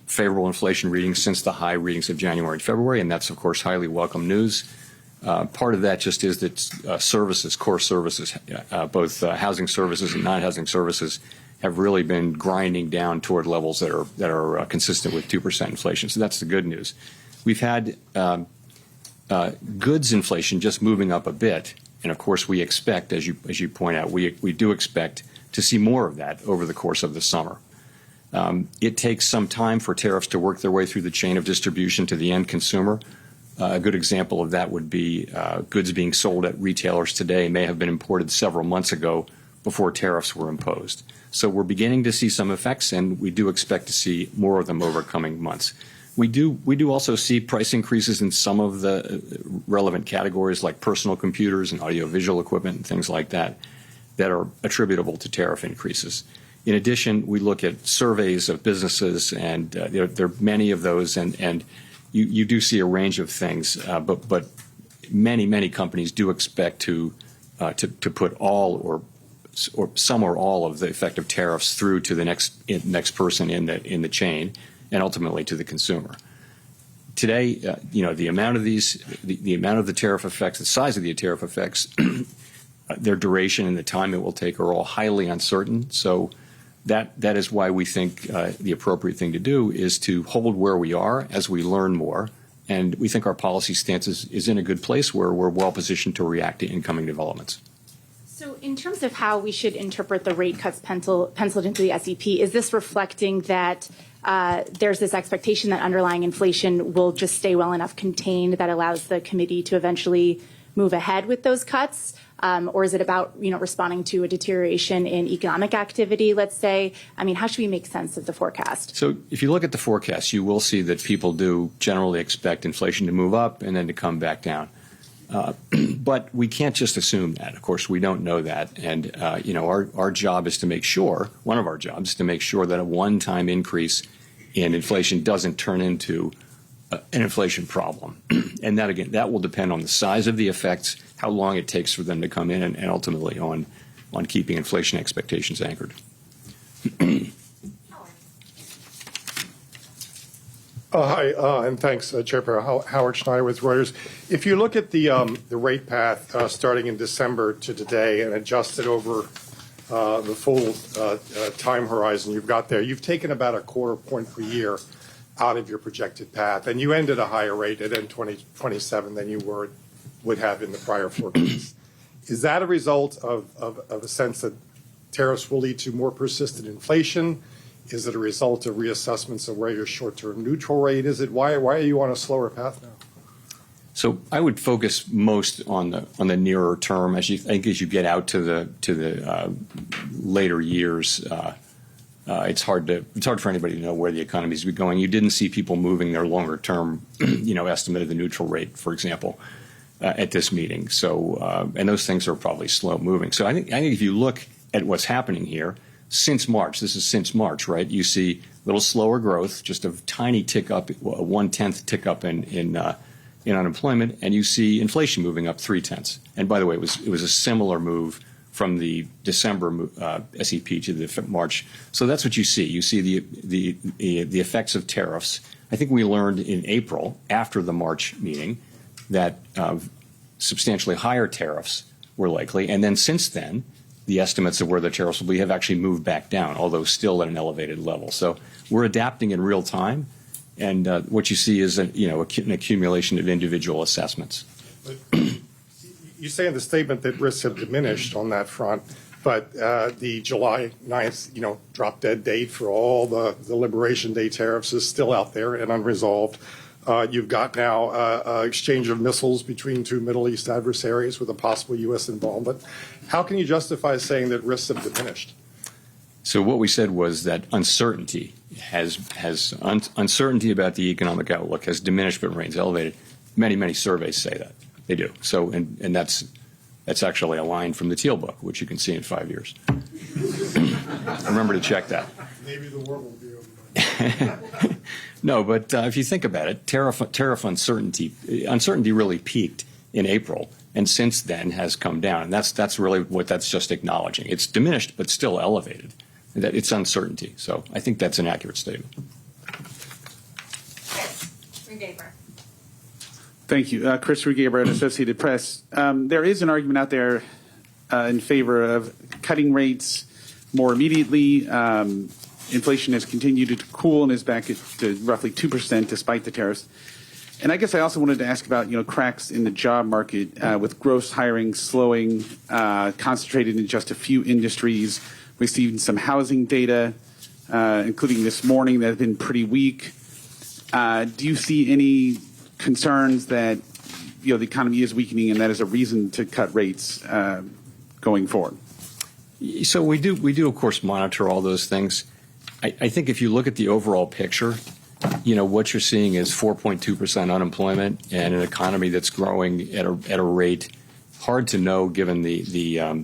favorable inflation readings since the high readings of January and February, and that's, of course, highly welcome news. Part of that just is that services, core services, both housing services and non-housing services, have really been grinding down toward levels that are consistent with 2% inflation. So that's the good news. We've had goods inflation just moving up a bit, and of course we expect, as you point out, we do expect to see more of that over the course of the summer. It takes some time for tariffs to work their way through the chain of distribution to the end consumer. A good example of that would be goods being sold at retailers today may have been imported several months ago before tariffs were imposed. So we're beginning to see some effects, and we do expect to see more of them over coming months. We do also see price increases in some of the relevant categories like personal computers and audiovisual equipment and things like that are attributable to tariff increases. In addition, we look at surveys of businesses, and there are many of those, and you do see a range of things, but many companies do expect to put all or some or all of the effective tariffs through to the next person in the chain, and ultimately to the consumer. Today, the amount of the amount of the tariff effects, the size of the tariff effects, their duration and the time it will take are all highly uncertain. So that is why we think the appropriate thing to do is to hold where we are as we learn more. And we think our policy stance is in a good place where we're well positioned to react to incoming developments. So in terms of how we should interpret the rate cuts penciled into the SEP, is this reflecting that there's this expectation that underlying inflation will just stay well enough contained that allows the committee to eventually move ahead with those cuts? Or is it about, responding to a deterioration in economic activity, let's say? I mean, how should we make sense of the forecast? So if you look at the forecast, you will see that people do generally expect inflation to move up and then to come back down. But we can't just assume that. Of course, we don't know that. And, our job is to make sure, one of our jobs is to make sure that a one-time increase in inflation doesn't turn into an inflation problem. And that, again, that will depend on the size of the effects, how long it takes for them to come in, and ultimately on keeping inflation expectations anchored. Hi, and thanks, Chair Powell. Howard Schneider with Reuters. If you look at the rate path starting in December to today and adjust it over the full time horizon you've got there, you've taken about a quarter point per year out of your projected path, and you end at a higher rate at 2027 than you would have in the prior forecast. Is that a result of a sense that tariffs will lead to more persistent inflation? Is it a result of reassessments of where your short-term neutral rate is? Why are you on a slower path now? So I would focus most on the nearer term. As you get out to the later years, it's hard for anybody to know where the economy is going. You didn't see people moving their longer term, estimate of the neutral rate, for example, at this meeting. So and those things are probably slow moving. So I think if you look at what's happening here since March, this is since March, right? You see a little slower growth, just a tiny tick up, a 1/10 tick up in unemployment, and you see inflation moving up 0.3. And by the way, it was a similar move from the December SEP to the March. So that's what you see. You see the effects of tariffs. I think we learned in April, after the March meeting, that substantially higher tariffs were likely. And then since then, the estimates of where the tariffs will be have actually moved back down, although still at an elevated level. So we're adapting in real time. And what you see is an accumulation of individual assessments. You say in the statement that risks have diminished on that front, but the July 9th, drop dead date for all the Liberation Day tariffs is still out there and unresolved. You've got now exchange of missiles between two Middle East adversaries with a possible U.S. involvement. How can you justify saying that risks have diminished? So what we said was that uncertainty uncertainty about the economic outlook has diminished but remains elevated. Many surveys say that. They do. So, and that's actually a line from the Teal book, which you can see in 5 years. Remember to check that. Maybe the world will be over. No, but if you think about it, tariff uncertainty really peaked in April, and since then has come down. And that's really what that's just acknowledging. It's diminished, but still elevated. That it's uncertainty. So I think that's an accurate statement. Thank you. Chris Rugaber at Associated Press. There is an argument out there in favor of cutting rates more immediately. Inflation has continued to cool and is back to roughly 2% despite the tariffs. And I guess I also wanted to ask about, cracks in the job market with gross hiring slowing, concentrated in just a few industries. We've seen some housing data, including this morning, that have been pretty weak. Do you see any concerns that the economy is weakening and that is a reason to cut rates going forward? So we do of course monitor all those things. I think if you look at the overall picture, what you're seeing is 4.2% unemployment and an economy that's growing at a rate hard to know given the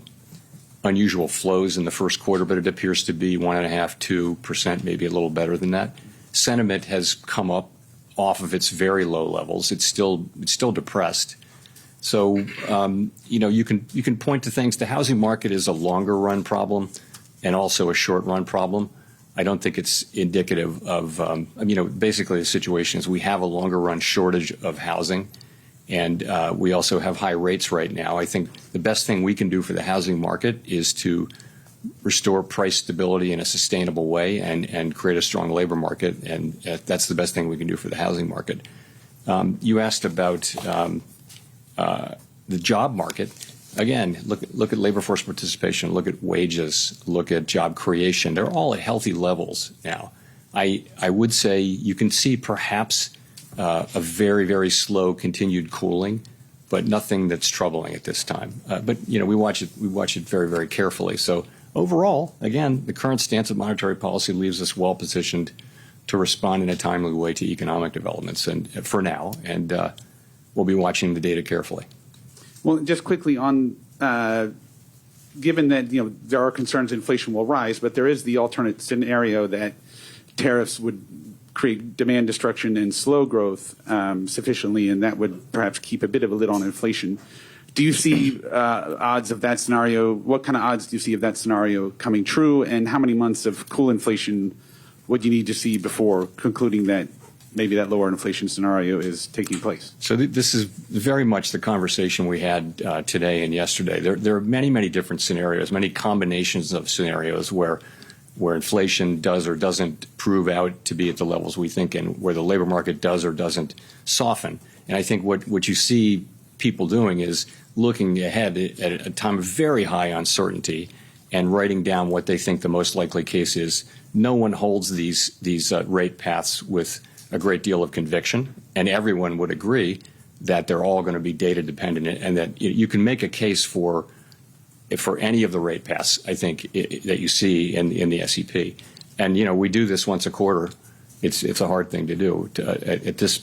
unusual flows in the first quarter, but it appears to be 1.5–2%, maybe a little better than that. Sentiment has come up off of its very low levels. It's still depressed, So, you can point to things. The housing market is a longer run problem and also a short run problem. I don't think it's indicative of, basically the situation is we have a longer run shortage of housing, and we also have high rates right now. I think the best thing we can do for the housing market is to restore price stability in a sustainable way and create a strong labor market, and that's the best thing we can do for the housing market. You asked about the job market. Again, look at labor force participation, look at wages, look at job creation. They're all at healthy levels now. I would say you can see perhaps a very, very slow continued cooling, but nothing that's troubling at this time. But we watch it very, very carefully. So overall, again, the current stance of monetary policy leaves us well positioned to respond in a timely way to economic developments, and for now, and we'll be watching the data carefully. Well, just quickly on, given that there are concerns inflation will rise, but there is the alternate scenario that tariffs would create demand destruction and slow growth sufficiently, and that would perhaps keep a bit of a lid on inflation. Do you see odds of that scenario? What kind of odds do you see of that scenario coming true, and how many months of cool inflation would you need to see before concluding that maybe that lower inflation scenario is taking place? So this is very much the conversation we had today and yesterday. There are many, many different scenarios, many combinations of scenarios where inflation does or doesn't prove out to be at the levels we think, and where the labor market does or doesn't soften. And I think what you see people doing is looking ahead at a time of very high uncertainty and writing down what they think the most likely case is. No one holds these rate paths with a great deal of conviction, and everyone would agree that they're all going to be data dependent, and that you can make a case for any of the rate paths, I think, that you see in the SEP. And we do this once a quarter. It's a hard thing to do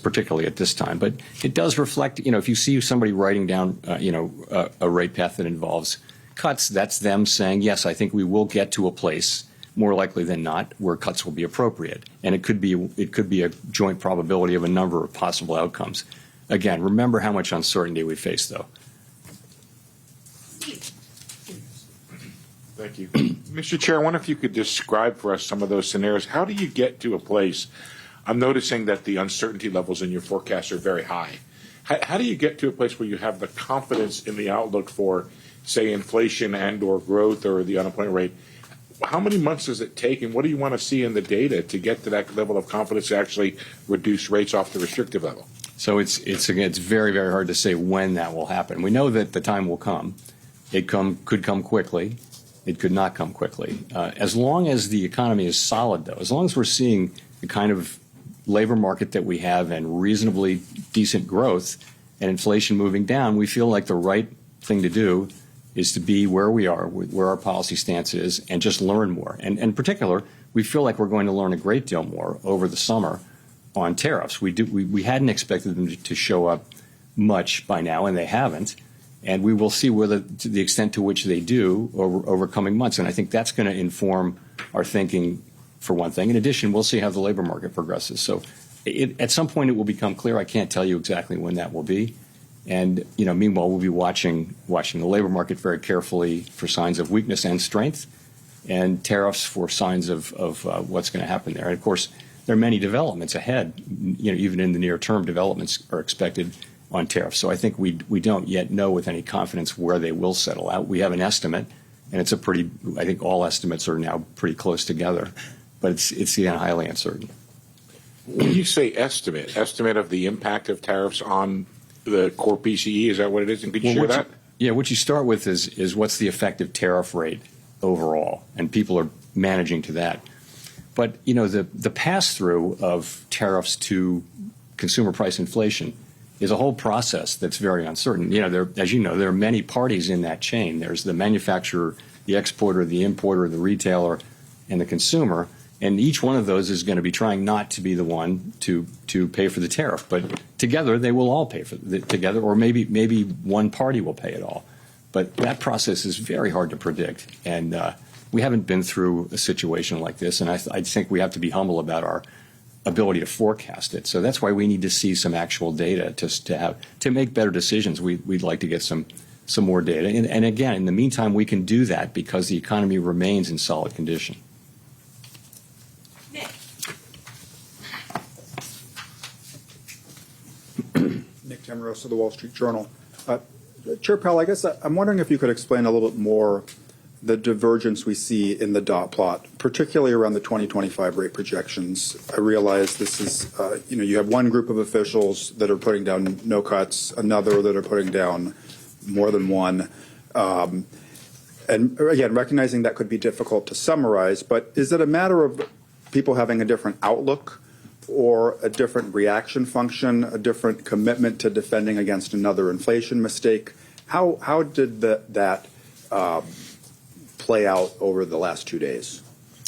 particularly at this time, but it does reflect. If you see somebody writing down a rate path that involves cuts, that's them saying, yes, I think we will get to a place, more likely than not, where cuts will be appropriate. And it could be a joint probability of a number of possible outcomes. Again, remember how much uncertainty we face, though. Thank you. Mr. Chair, I wonder if you could describe for us some of those scenarios. How do you get to a place? I'm noticing that the uncertainty levels in your forecast are very high. How do you get to a place where you have the confidence in the outlook for, say, inflation and or growth or the unemployment rate? How many months does it take, and what do you want to see in the data to get to that level of confidence to actually reduce rates off the restrictive level? So it's very, very hard to say when that will happen. We know that the time will come. It could come quickly. It could not come quickly. As long as the economy is solid, though, as long as we're seeing the kind of labor market that we have and reasonably decent growth and inflation moving down, we feel like the right thing to do is to be where we are, where our policy stance is, and just learn more. And in particular, we feel like we're going to learn a great deal more over the summer on tariffs. We hadn't expected them to show up much by now, and they haven't. And we will see to the extent to which they do over coming months. And I think that's going to inform our thinking, for one thing. In addition, we'll see how the labor market progresses. So at some point it will become clear. I can't tell you exactly when that will be. And meanwhile, we'll be watching the labor market very carefully for signs of weakness and strength, and tariffs for signs of what's going to happen there. And of course, there are many developments ahead. Even in the near term, developments are expected on tariffs. So I think we don't yet know with any confidence where they will settle out. We have an estimate, and I think all estimates are now pretty close together, but it's highly uncertain. When you say estimate of the impact of tariffs on the core PCE, is that what it is? And could you share that? What you start with is what's the effective tariff rate overall, and people are managing to that. But the pass-through of tariffs to consumer price inflation is a whole process that's very uncertain. As you know, there are many parties in that chain. There's the manufacturer, the exporter, the importer, the retailer, and the consumer. And each one of those is going to be trying not to be the one to pay for the tariff. But together, they will all pay for it together, or maybe one party will pay it all. But that process is very hard to predict. And we haven't been through a situation like this. And I think we have to be humble about ability to forecast it. So that's why we need to see some actual data to make better decisions. We'd like to get some more data. And again, in the meantime, we can do that because the economy remains in solid condition. Nick Tamarosa of the Wall Street Journal. Chair Powell, I guess I'm wondering if you could explain a little bit more the divergence we see in the dot plot, particularly around the 2025 rate projections. I realize this is, you have one group of officials that are putting down no cuts, another that are putting down more than one. And again, recognizing that could be difficult to summarize, but is it a matter of people having a different outlook or a different reaction function, a different commitment to defending against another inflation mistake? How did that play out over the last 2 days?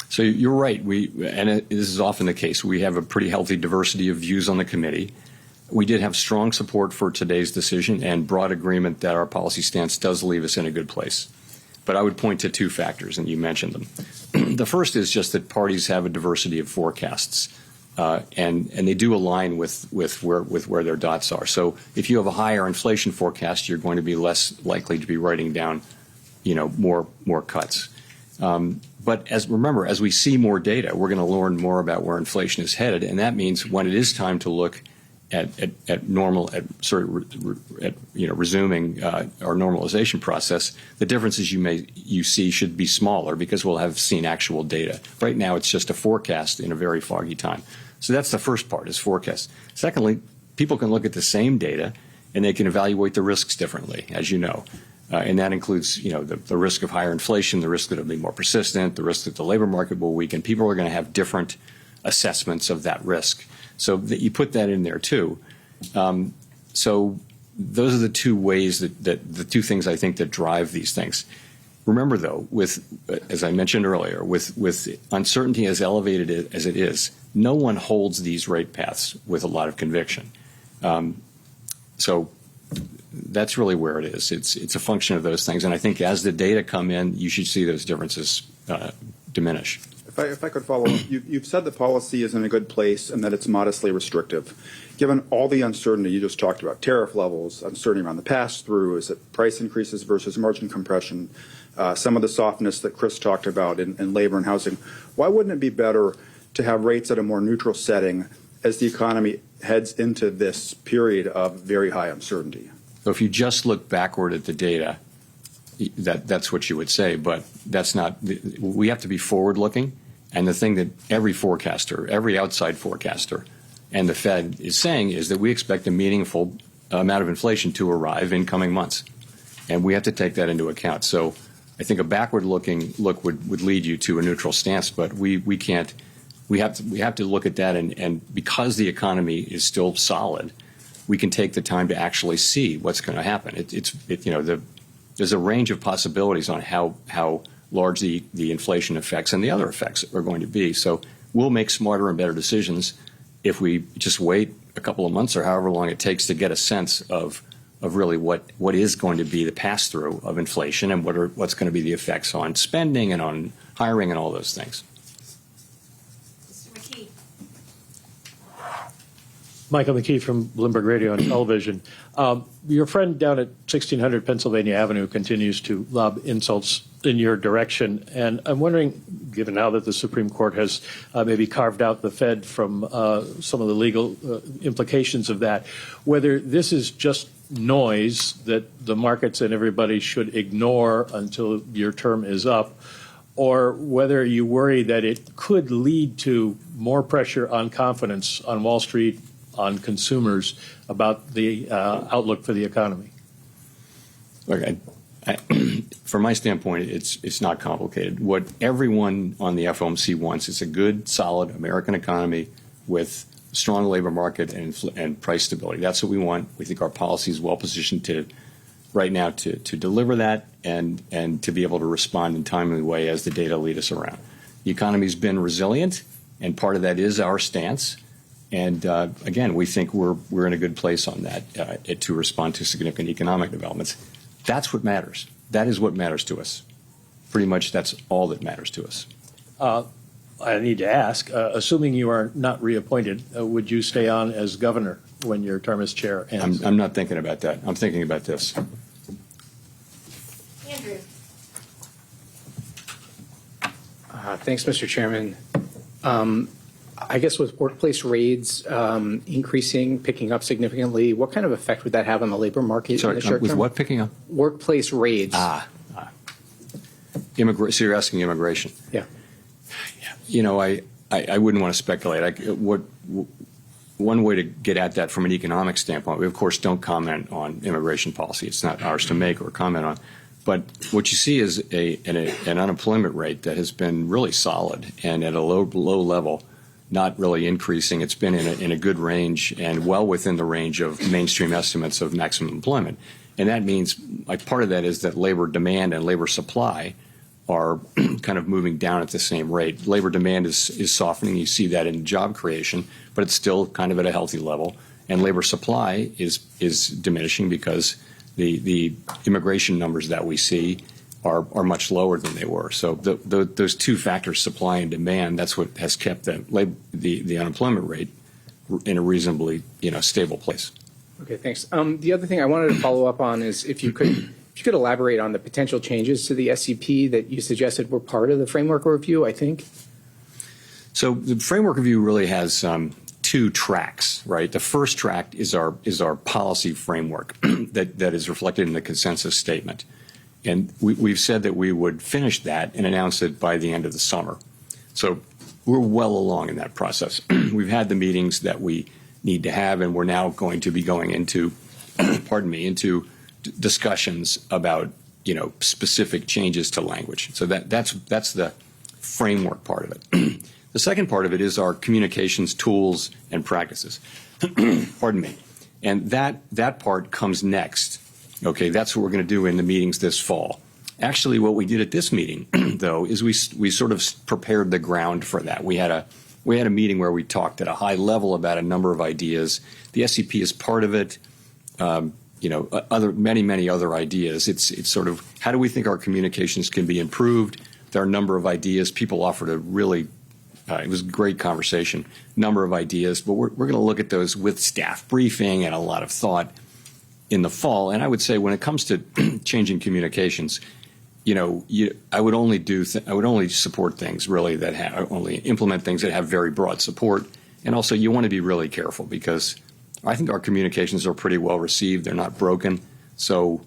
So you're right. This is often the case. We have a pretty healthy diversity of views on the committee. We did have strong support for today's decision and broad agreement that our policy stance does leave us in a good place. But I would point to two factors, and you mentioned them. The first is just that parties have a diversity of forecasts. And they do align with where their dots are. So if you have a higher inflation forecast, you're going to be less likely to be writing down, more cuts. But remember, as we see more data, we're going to learn more about where inflation is headed, and that means when it is time to look at resuming our normalization process, the differences you see should be smaller because we'll have seen actual data. Right now, it's just a forecast in a very foggy time. So that's the first part, is forecast. Secondly, people can look at the same data and they can evaluate the risks differently, as you know. And that includes, the risk of higher inflation, the risk that it'll be more persistent, the risk that the labor market will weaken. People are going to have different assessments of that risk. So that you put that in there too. So those are the two ways that the two things I think that drive these things. Remember, though, as I mentioned earlier, with uncertainty as elevated as it is, no one holds these rate paths with a lot of conviction. So that's really where it is. It's a function of those things. And I think as the data come in, you should see those differences diminish. If I could follow up, you've said the policy is in a good place and that it's modestly restrictive. Given all the uncertainty you just talked about, tariff levels, uncertainty around the pass-through, is it price increases versus margin compression, some of the softness that Chris talked about in labor and housing, why wouldn't it be better to have rates at a more neutral setting as the economy heads into this period of very high uncertainty? So if you just look backward at the data, that's what you would say, but that's not. We have to be forward-looking. And the thing that every forecaster, every outside forecaster, and the Fed is saying is that we expect a meaningful amount of inflation to arrive in coming months. And we have to take that into account. So I think a backward-looking look would lead you to a neutral stance, but we can't. We have to look at that, and because the economy is still solid, we can take the time to actually see what's going to happen. There's a range of possibilities on how large the inflation effects and the other effects are going to be. So we'll make smarter and better decisions if we just wait a couple of months or however long it takes to get a sense of really what is going to be the pass-through of inflation and what's going to be the effects on spending and on hiring and all those things. Michael McKee from Bloomberg Radio and Television. Your friend down at 1600 Pennsylvania Avenue continues to lob insults in your direction. And I'm wondering, given now that the Supreme Court has maybe carved out the Fed from some of the legal implications of that, whether this is just noise that the markets and everybody should ignore until your term is up, or whether you worry that it could lead to more pressure on confidence on Wall Street, on consumers, about the outlook for the economy. Look, from my standpoint, it's not complicated. What everyone on the FOMC wants is a good, solid American economy with strong labor market and price stability. That's what we want. We think our policy is well positioned right now to deliver that and to be able to respond in a timely way as the data lead us around. The economy's been resilient, and part of that is our stance. And again, we think we're in a good place on that to respond to significant economic developments. That's what matters. That is what matters to us. Pretty much that's all that matters to us. I need to ask, assuming you are not reappointed, would you stay on as governor when your term as chair ends? I'm not thinking about that. I'm thinking about this. Andrew. Thanks, Mr. Chairman. I guess with workplace raids increasing, picking up significantly, what kind of effect would that have on the labor market in the short with term? what picking up? Workplace raids. So you're asking immigration? Yeah. You know, I wouldn't want to speculate. One way to get at that from an economic standpoint, we of course don't comment on immigration policy. It's not ours to make or comment on. But what you see is an unemployment rate that has been really solid and at a low level, not really increasing. It's been in a good range and well within the range of mainstream estimates of maximum employment. And that means, like, part of that is that labor demand and labor supply are kind of moving down at the same rate. Labor demand is softening. You see that in job creation, but it's still kind of at a healthy level. And labor supply is diminishing because the immigration numbers that we see are much lower than they were. So those two factors, supply and demand, that's what has kept the unemployment rate in a reasonably stable place. Okay, thanks. The other thing I wanted to follow up on is if you could elaborate on the potential changes to the SCP that you suggested were part of the framework review, I think. So the framework review really has two tracks, right? The first track is our policy framework that is reflected in the consensus statement. And we've said that we would finish that and announce it by the end of the summer. So we're well along in that process. We've had the meetings that we need to have, and we're now going to be going into, into discussions about, specific changes to language. So that's the framework part of it. The second part of it is our communications tools and practices. Pardon me. And that part comes next. Okay, that's what we're going to do in the meetings this fall. Actually, what we did at this meeting, though, is we sort of prepared the ground for that. We had a meeting where we talked at a high level about a number of ideas. The SCP is part of it. Many other ideas. It's sort of, how do we think our communications can be improved? There are a number of ideas. People offered a really, it was a great conversation, number of ideas, but we're going to look at those with staff briefing and a lot of thought in the fall. And I would say when it comes to changing communications, I would only support things really that only implement things that have very broad support. And also you want to be really careful because I think our communications are pretty well received. They're not broken. So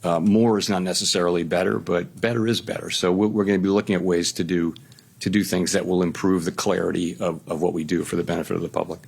more is not necessarily better, but better is better. So we're going to be looking at ways to do things that will improve the clarity of what we do for the benefit of the public.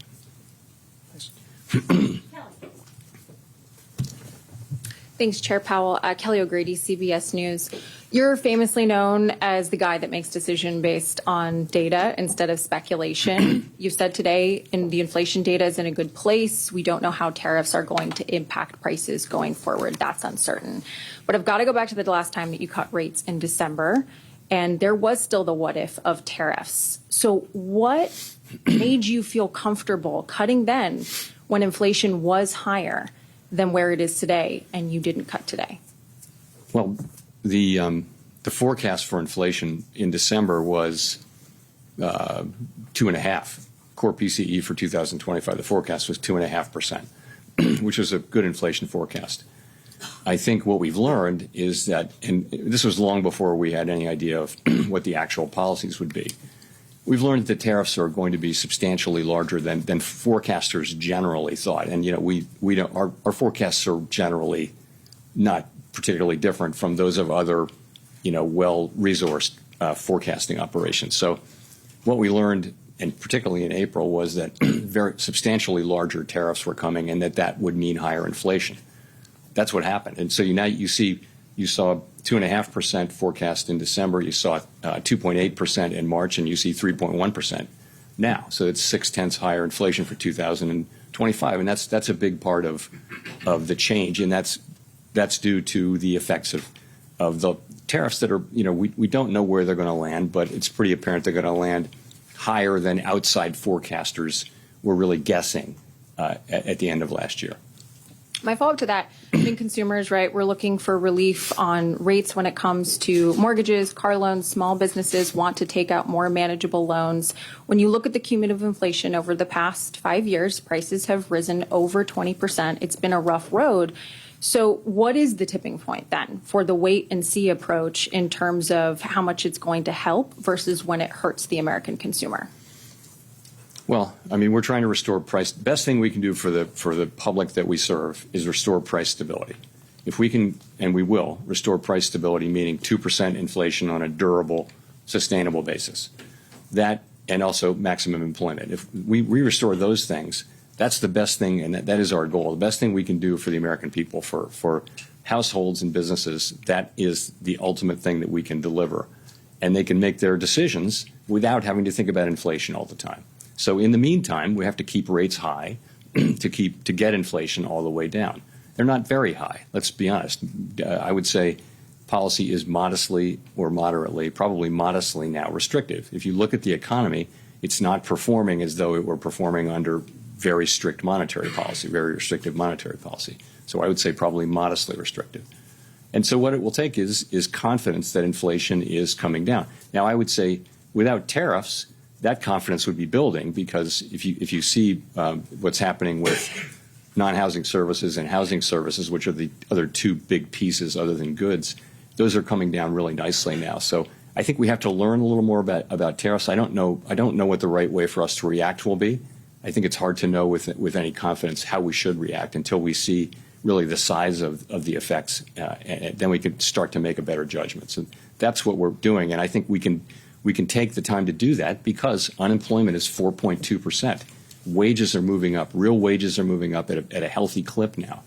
Thanks, Chair Powell. Kelly O'Grady, CBS News. You're famously known as the guy that makes decision based on data instead of speculation. You said today the inflation data is in a good place. We don't know how tariffs are going to impact prices going forward. That's uncertain. But I've got to go back to the last time that you cut rates in December, and there was still the what if of tariffs. So what made you feel comfortable cutting then when inflation was higher than where it is today, and you didn't cut today? Well, the forecast for inflation in December was 2.5%. Core PCE for 2025, the forecast was 2.5%, which was a good inflation forecast. I think what we've learned is that, and this was long before we had any idea of what the actual policies would be, we've learned that tariffs are going to be substantially larger than forecasters generally thought. And, we don't, our forecasts are generally not particularly different from those of other, well-resourced forecasting operations. So what we learned, and particularly in April, was that very substantially larger tariffs were coming and that would mean higher inflation. That's what happened. And so now you saw 2.5% forecast in December, you saw 2.8% in March, and you see 3.1% now. So it's 0.6 higher inflation for 2025, and that's a big part of the change, and that's due to the effects of the tariffs that are, we don't know where they're going to land, but it's pretty apparent they're going to land higher than outside forecasters were really guessing at the end of last year. My follow-up to that, I think consumers, right, we're looking for relief on rates when it comes to mortgages, car loans. Small businesses want to take out more manageable loans. When you look at the cumulative inflation over the past 5 years, prices have risen over 20%. It's been a rough road. So what is the tipping point then for the wait and see approach in terms of how much it's going to help versus when it hurts the American consumer? Well, I mean, we're trying to restore price. Best thing we can do for the public that we serve is restore price stability. If we can, and we will, restore price stability, meaning 2% inflation on a durable, sustainable basis, that, and also maximum employment. If we restore those things, that's the best thing, and that is our goal. The best thing we can do for the American people, for households and businesses, that is the ultimate thing that we can deliver. And they can make their decisions without having to think about inflation all the time. So in the meantime, we have to keep rates high to get inflation all the way down. They're not very high, let's be honest. I would say policy is modestly or moderately, probably modestly now restrictive. If you look at the economy, it's not performing as though it were performing under very strict monetary policy, very restrictive monetary policy. So I would say probably modestly restrictive. And so what it will take is confidence that inflation is coming down. Now, I would say without tariffs, that confidence would be building, because if you see what's happening with non-housing services and housing services, which are the other two big pieces other than goods, those are coming down really nicely now. So I think we have to learn a little more about tariffs. I don't know what the right way for us to react will be. I think it's hard to know with any confidence how we should react until we see really the size of the effects, and then we can start to make a better judgment. So that's what we're doing, and I think we can take the time to do that because unemployment is 4.2%. Wages are moving up. Real wages are moving up at a healthy clip now.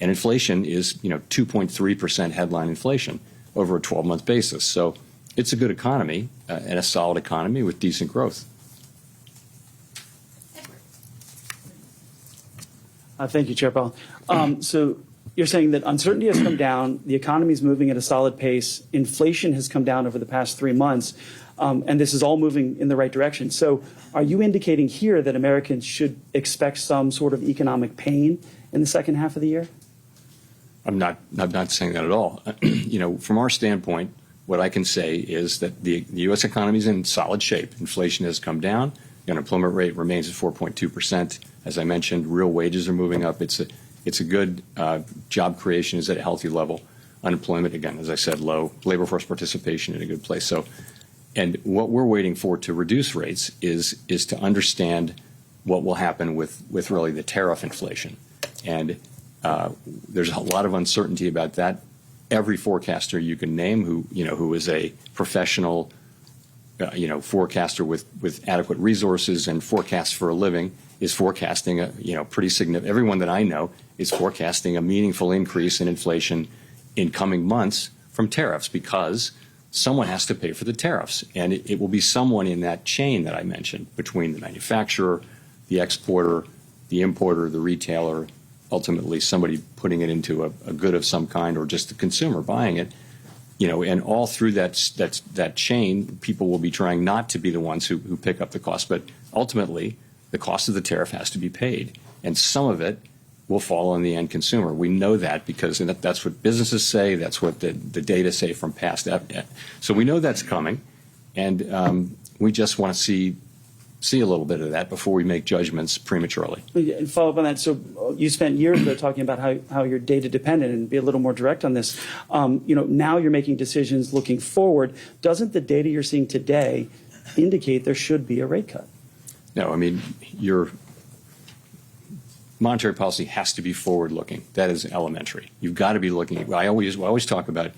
And inflation is 2.3% headline inflation over a 12-month basis. So it's a good economy and a solid economy with decent growth. Thank you, Chair Powell. So you're saying that uncertainty has come down, the economy is moving at a solid pace, inflation has come down over the past 3 months, and this is all moving in the right direction. So are you indicating here that Americans should expect some sort of economic pain in the second half of the year? I'm not saying that at all. From our standpoint, what I can say is that the U.S. economy is in solid shape. Inflation has come down. The unemployment rate remains at 4.2%. As I mentioned, real wages are moving up. It's a good job creation is at a healthy level. Unemployment, again, as I said, low. Labor force participation in a good place. So, and what we're waiting for to reduce rates is to understand what will happen with really the tariff inflation. And there's a lot of uncertainty about that. Every forecaster you can name who is a professional forecaster with adequate resources and forecasts for a living is forecasting a pretty significant. Everyone that I know is forecasting a meaningful increase in inflation in coming months from tariffs, because someone has to pay for the tariffs, and it will be someone in that chain that I mentioned between the manufacturer, the exporter, the importer, the retailer, ultimately somebody putting it into a good of some kind, or just the consumer buying it. And all through that chain, people will be trying not to be the ones who pick up the cost. But ultimately, the cost of the tariff has to be paid. And some of it will fall on the end consumer. We know that because that's what businesses say. That's what the data say from past. So we know that's coming. And we just want to see a little bit of that before we make judgments prematurely. And follow up on that. So you spent years though talking about how you're data dependent, and be a little more direct on this. Now you're making decisions looking forward. Doesn't the data you're seeing today indicate there should be a rate cut? No, I mean, your monetary policy has to be forward looking. That is elementary. You've got to be looking. I always talk about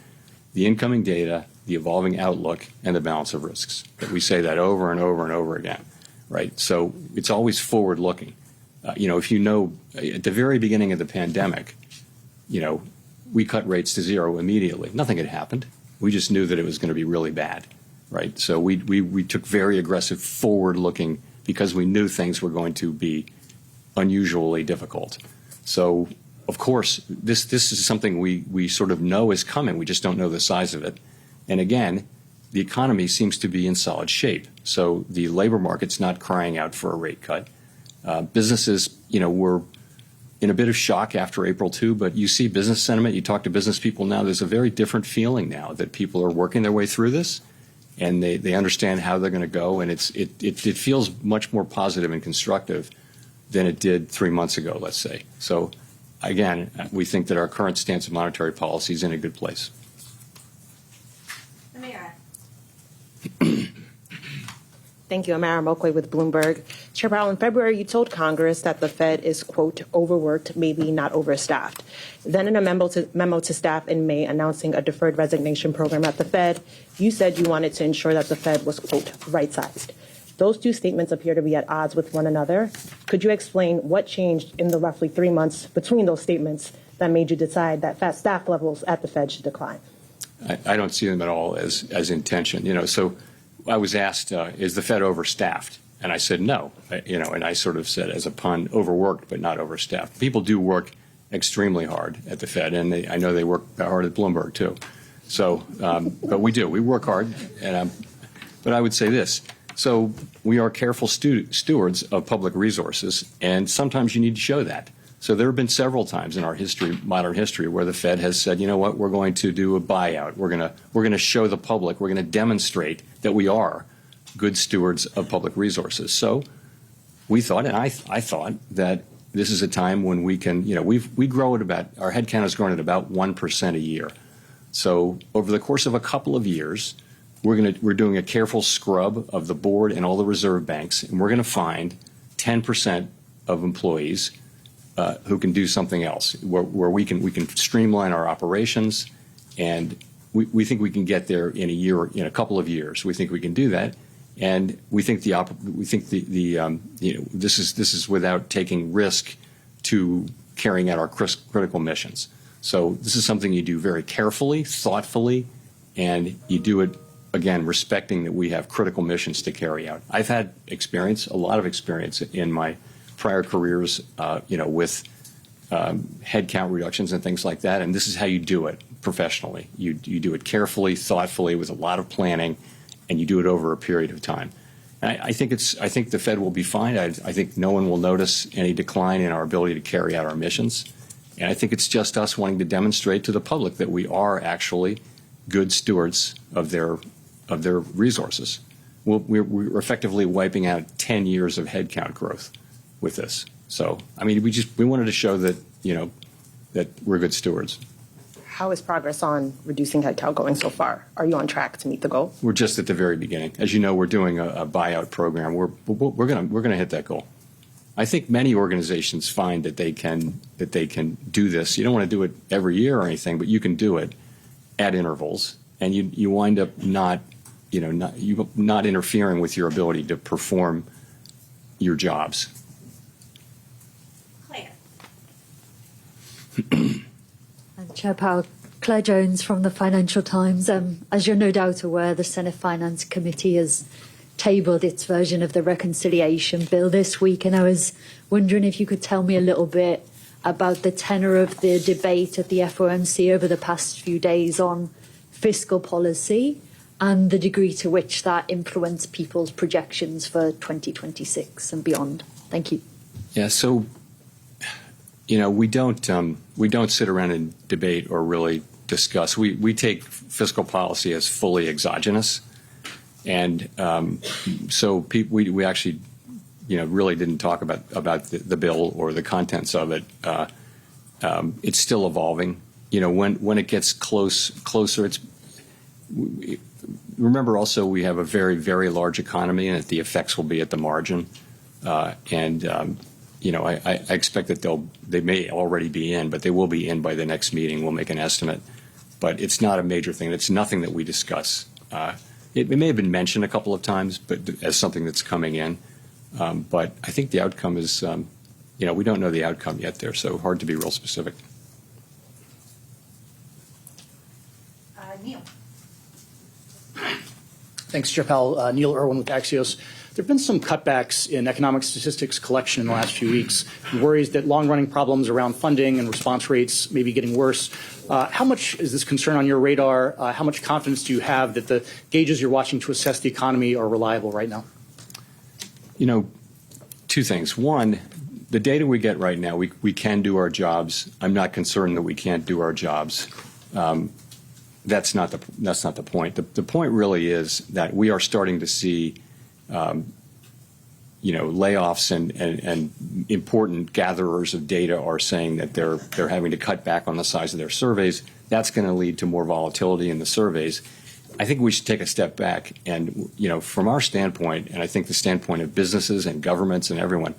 the incoming data, the evolving outlook, and the balance of risks. We say that over and over and over again. Right. So it's always forward looking. If at the very beginning of the pandemic, we cut rates to zero immediately. Nothing had happened. We just knew that it was going to be really bad. Right. So we took very aggressive forward looking because we knew things were going to be unusually difficult. So, of course, this is something we sort of know is coming. We just don't know the size of it. And again, the economy seems to be in solid shape. So the labor market's not crying out for a rate cut. Businesses, in a bit of shock after April 2, but you see business sentiment, you talk to business people now, there's a very different feeling now that people are working their way through this, and they understand how they're going to go, and it feels much more positive and constructive than it did 3 months ago, let's say. So again, we think that our current stance of monetary policy is in a good place. Thank you. Amara Mokwe with Bloomberg. Chair Powell, in February, you told Congress that the Fed is, quote, overworked, maybe not overstaffed. Then in a memo to staff in May announcing a deferred resignation program at the Fed, you said you wanted to ensure that the Fed was, quote, right-sized. Those two statements appear to be at odds with one another. Could you explain what changed in the roughly 3 months between those statements that made you decide that staff levels at the Fed should decline? I don't see them at all as intention. So I was asked, is the Fed overstaffed? And I said no, and I sort of said as a pun, overworked but not overstaffed. People do work extremely hard at the Fed, and I know they work hard at Bloomberg too. So, but we work hard. But I would say this. So we are careful stewards of public resources, and sometimes you need to show that. So there have been several times in our history, modern history, where the Fed has said, you know what, we're going to do a buyout. We're going to show the public. We're going to demonstrate that we are good stewards of public resources. So we thought, and I thought, that this is a time when we can, we grow at about, our headcount has grown at about 1% a year. So over the course of a couple of years, we're doing a careful scrub of the board and all the reserve banks, and we're going to find 10% of employees who can do something else, where we can streamline our operations, and we think we can get there in a couple of years. We think we can do that, and we think this is without taking risk to carrying out our critical missions. So this is something you do very carefully, thoughtfully, and you do it again respecting that we have critical missions to carry out. I've had a lot of experience in my prior careers, with headcount reductions and things like that, and this is how you do it professionally. You do it carefully, thoughtfully, with a lot of planning, and you do it over a period of time. And I think the Fed will be fine. I think no one will notice any decline in our ability to carry out our missions, and I think it's just us wanting to demonstrate to the public that we are actually good stewards of their resources. We're effectively wiping out 10 years of headcount growth with this. So, I mean, we wanted to show that, that we're good stewards. How is progress on reducing headcount going so far? Are you on track to meet the goal? We're just at the very beginning. As you know, we're doing a buyout program. We're going to hit that goal. I think many organizations find that they can do this. You don't want to do it every year or anything, but you can do it at intervals, and you wind up not interfering with your ability to perform your jobs. Chair Powell, Claire Jones from the Financial Times. As you're no doubt aware, the Senate Finance Committee has tabled its version of the reconciliation bill this week, and I was wondering if you could tell me a little bit about the tenor of the debate at the FOMC over the past few days on fiscal policy and the degree to which that influenced people's projections for 2026 and beyond. Thank you. Yeah, so we don't sit around and debate or really discuss. We take fiscal policy as fully exogenous, and so we actually really didn't talk about the bill or the contents of it. It's still evolving. When it gets closer, remember also we have a very, very large economy, and that the effects will be at the margin, I expect that they may already be in, but they will be in by the next meeting. We'll make an estimate, but it's not a major thing. It's nothing that we discuss. It may have been mentioned a couple of times, but as something that's coming in. But I think the outcome is, we don't know the outcome yet there, so hard to be real specific. Neil. Thanks, Chair Powell. Neil Irwin with Axios. There have been some cutbacks in economic statistics collection in the last few weeks. Worries that long-running problems around funding and response rates may be getting worse. How much is this concern on your radar? How much confidence do you have that the gauges you're watching to assess the economy are reliable right now? Two things. One, the data we get right now, we can do our jobs. I'm not concerned that we can't do our jobs. That's not the point. The point really is that we are starting to see, layoffs and important gatherers of data are saying that they're having to cut back on the size of their surveys. That's going to lead to more volatility in the surveys. I think we should take a step back and, from our standpoint, and I think the standpoint of businesses and governments and everyone,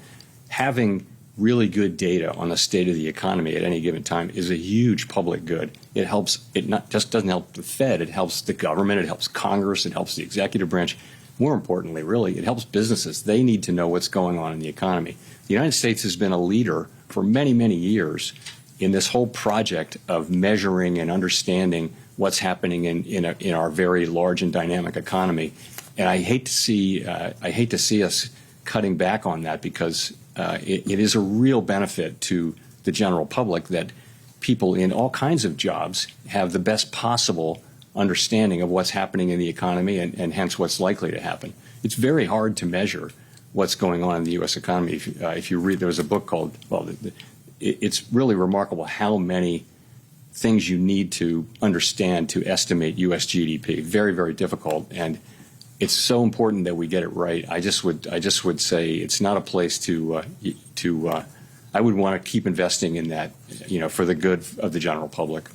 having really good data on the state of the economy at any given time is a huge public good. It helps, it not just doesn't help the Fed, it helps the government, it helps Congress, it helps the executive branch. More importantly, really, it helps businesses. They need to know what's going on in the economy. The United States has been a leader for many, many years in this whole project of measuring and understanding what's happening in our very large and dynamic economy. And I hate to see us cutting back on that, because it is a real benefit to the general public that people in all kinds of jobs have the best possible understanding of what's happening in the economy and hence what's likely to happen. It's very hard to measure what's going on in the U.S. economy. If you read, there was a book called, it's really remarkable how many things you need to understand to estimate U.S. GDP. Very, very difficult. And it's so important that we get it right. I just would say it's not a place to I would want to keep investing in that, for the good of the general public.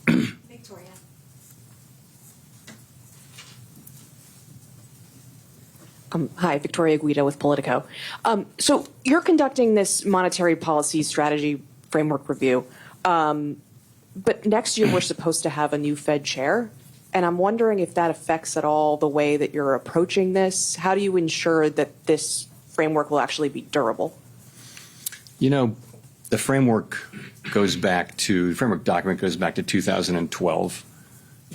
Victoria. Hi, Victoria Guida with Politico. So you're conducting this monetary policy strategy framework review, but next year we're supposed to have a new Fed chair. And I'm wondering if that affects at all the way that you're approaching this. How do you ensure that this framework will actually be durable? The framework document goes back to 2012,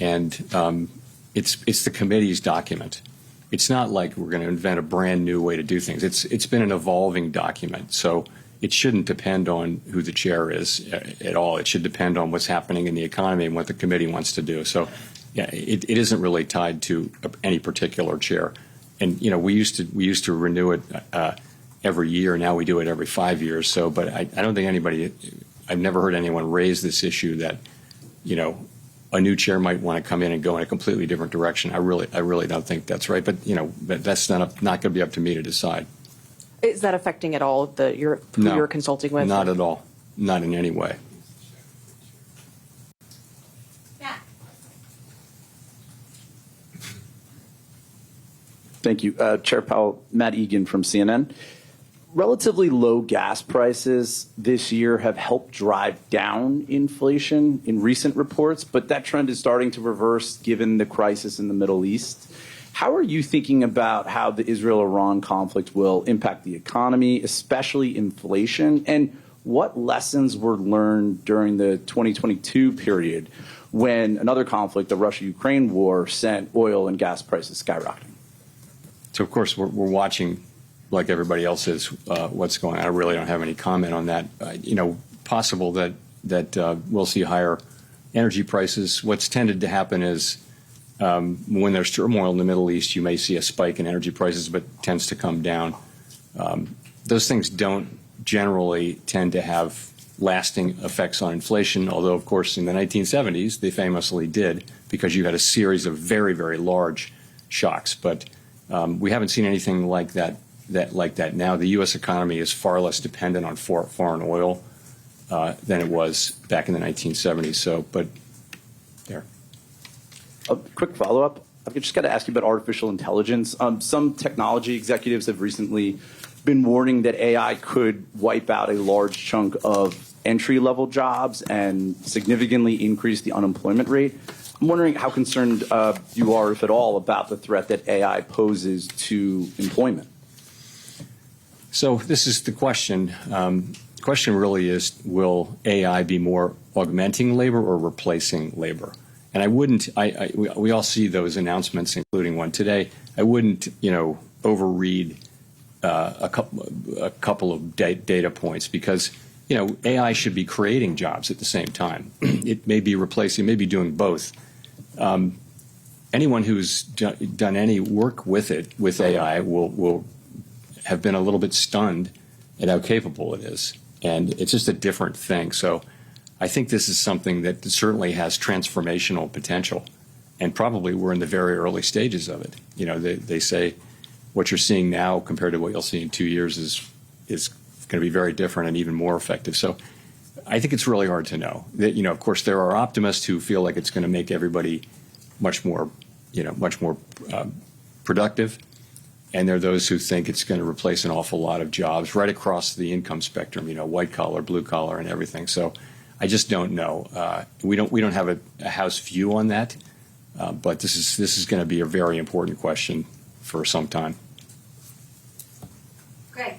and it's the committee's document. It's not like we're going to invent a brand new way to do things. It's been an evolving document, so it shouldn't depend on who the chair is at all. It should depend on what's happening in the economy and what the committee wants to do. So, yeah, it isn't really tied to any particular chair. And we used to renew it every year. Now we do it every 5 years. So, but I don't think I've never heard anyone raise this issue that a new chair might want to come in and go in a completely different direction. I really don't think that's right. But that's not going to be up to me to decide. Is that affecting at all who you're consulting with? Not at all. Not in any way. Thank you. Chair Powell, Matt Egan from CNN. Relatively low gas prices this year have helped drive down inflation in recent reports, but that trend is starting to reverse given the crisis in the Middle East. How are you thinking about how the Israel-Iran conflict will impact the economy, especially inflation? And what lessons were learned during the 2022 period when another conflict, the Russia-Ukraine war, sent oil and gas prices skyrocketing? So, of course, we're watching, like everybody else is, what's going on. I really don't have any comment on that. Possible that we'll see higher energy prices. What's tended to happen is when there's turmoil in the Middle East, you may see a spike in energy prices, but it tends to come down. Those things don't generally tend to have lasting effects on inflation, although, of course, in the 1970s, they famously did, because you had a series of very, very large shocks. But we haven't seen anything like that now. The U.S. economy is far less dependent on foreign oil than it was back in the 1970s. So, but there. A quick follow-up. I've just got to ask you about artificial intelligence. Some technology executives have recently been warning that AI could wipe out a large chunk of entry-level jobs and significantly increase the unemployment rate. I'm wondering how concerned you are, if at all, about the threat that AI poses to employment. So this is the question. The question really is, will AI be more augmenting labor or replacing labor? And I wouldn't. We all see those announcements, including one today. I wouldn't, overread a couple of data points, because AI should be creating jobs at the same time. It may be replacing, maybe doing both. Anyone who's done any work with AI will have been a little bit stunned at how capable it is. And it's just a different thing. So I think this is something that certainly has transformational potential. And probably we're in the very early stages of it. You know, they say what you're seeing now compared to what you'll see in 2 years is going to be very different and even more effective. So I think it's really hard to know. That, you know, of course, there are optimists who feel like it's going to make everybody much more productive. And there are those who think it's going to replace an awful lot of jobs right across the income spectrum, you know, white collar, blue collar, and everything. So I just don't know. We don't have a house view on that, but this is going to be a very important question for some time. Greg.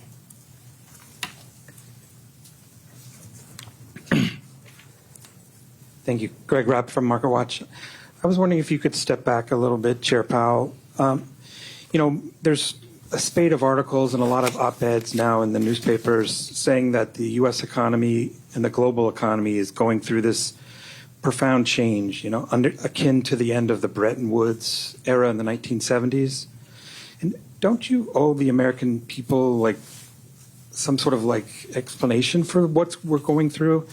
Thank you. Greg Rapp from Market Watch. I was wondering if you could step back a little bit, Chair Powell. You know, there's a spate of articles and a lot of op-eds now in the newspapers saying that the U.S. economy and the global economy is going through this profound change, you know, akin to the end of the Bretton Woods era in the 1970s. And don't you owe the American people, like, some sort of, like, explanation for what we're going through?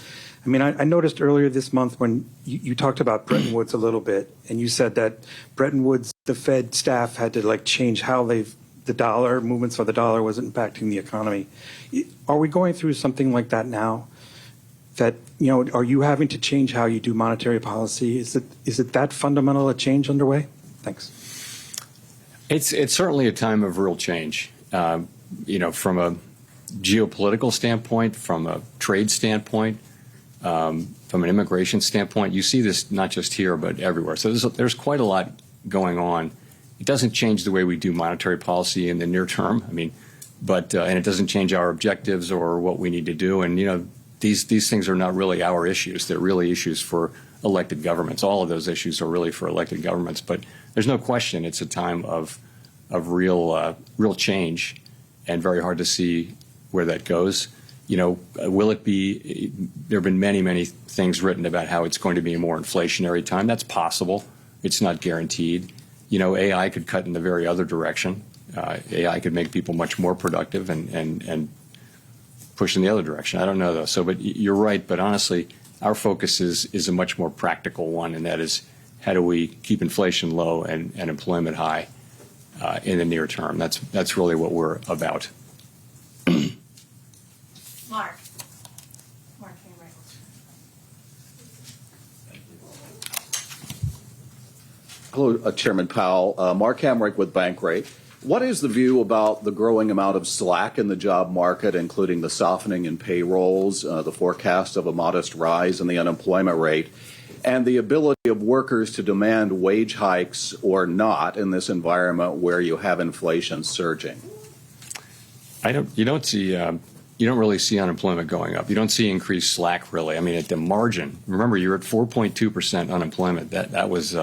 I mean, I noticed earlier this month when you talked about Bretton Woods a little bit, and you said that Bretton Woods, the Fed staff had to like change how the dollar, movements of the dollar was impacting the economy. Are we going through something like that now? That, you know, are you having to change how you do monetary policy? Is it that fundamental a change underway? Thanks. It's certainly a time of real change. You know, from a geopolitical standpoint, from a trade standpoint, from an immigration standpoint, you see this not just here but everywhere. So there's quite a lot going on. It doesn't change the way we do monetary policy in the near term. I mean, but and it doesn't change our objectives or what we need to do. And you know, these things are not really our issues. They're really issues for elected governments. All of those issues are really for elected governments. But there's no question it's a time of real change, and very hard to see where that goes. You know, will it be? There have been many things written about how it's going to be a more inflationary time. That's possible. It's not guaranteed. You know, AI could cut in the very other direction. AI could make people much more productive and push in the other direction. I don't know, though. So, but you're right. But honestly, our focus is a much more practical one, and that is how do we keep inflation low and employment high in the near term. That's really what we're about. Mark. Hello, Chairman Powell. Mark Hamrick with Bankrate. What is the view about the growing amount of slack in the job market, including the softening in payrolls, the forecast of a modest rise in the unemployment rate, and the ability of workers to demand wage hikes or not in this environment where you have inflation surging? You don't really see unemployment going up. You don't see increased slack, really. I mean, at the margin, remember, you're at 4.2% unemployment. That was,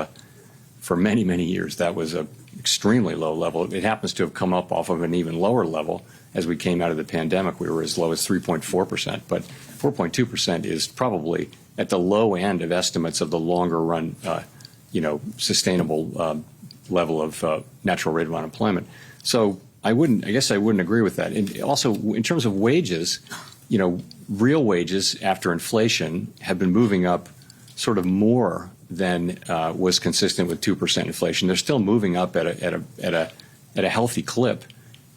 for many years, that was a extremely low level. It happens to have come up off of an even lower level as we came out of the pandemic. We were as low as 3.4%, but 4.2% is probably at the low end of estimates of the longer run, sustainable level of natural rate of unemployment. So I guess I wouldn't agree with that. And also, in terms of wages, you know, real wages after inflation have been moving up sort of more than was consistent with 2% inflation. They're still moving up at a healthy clip,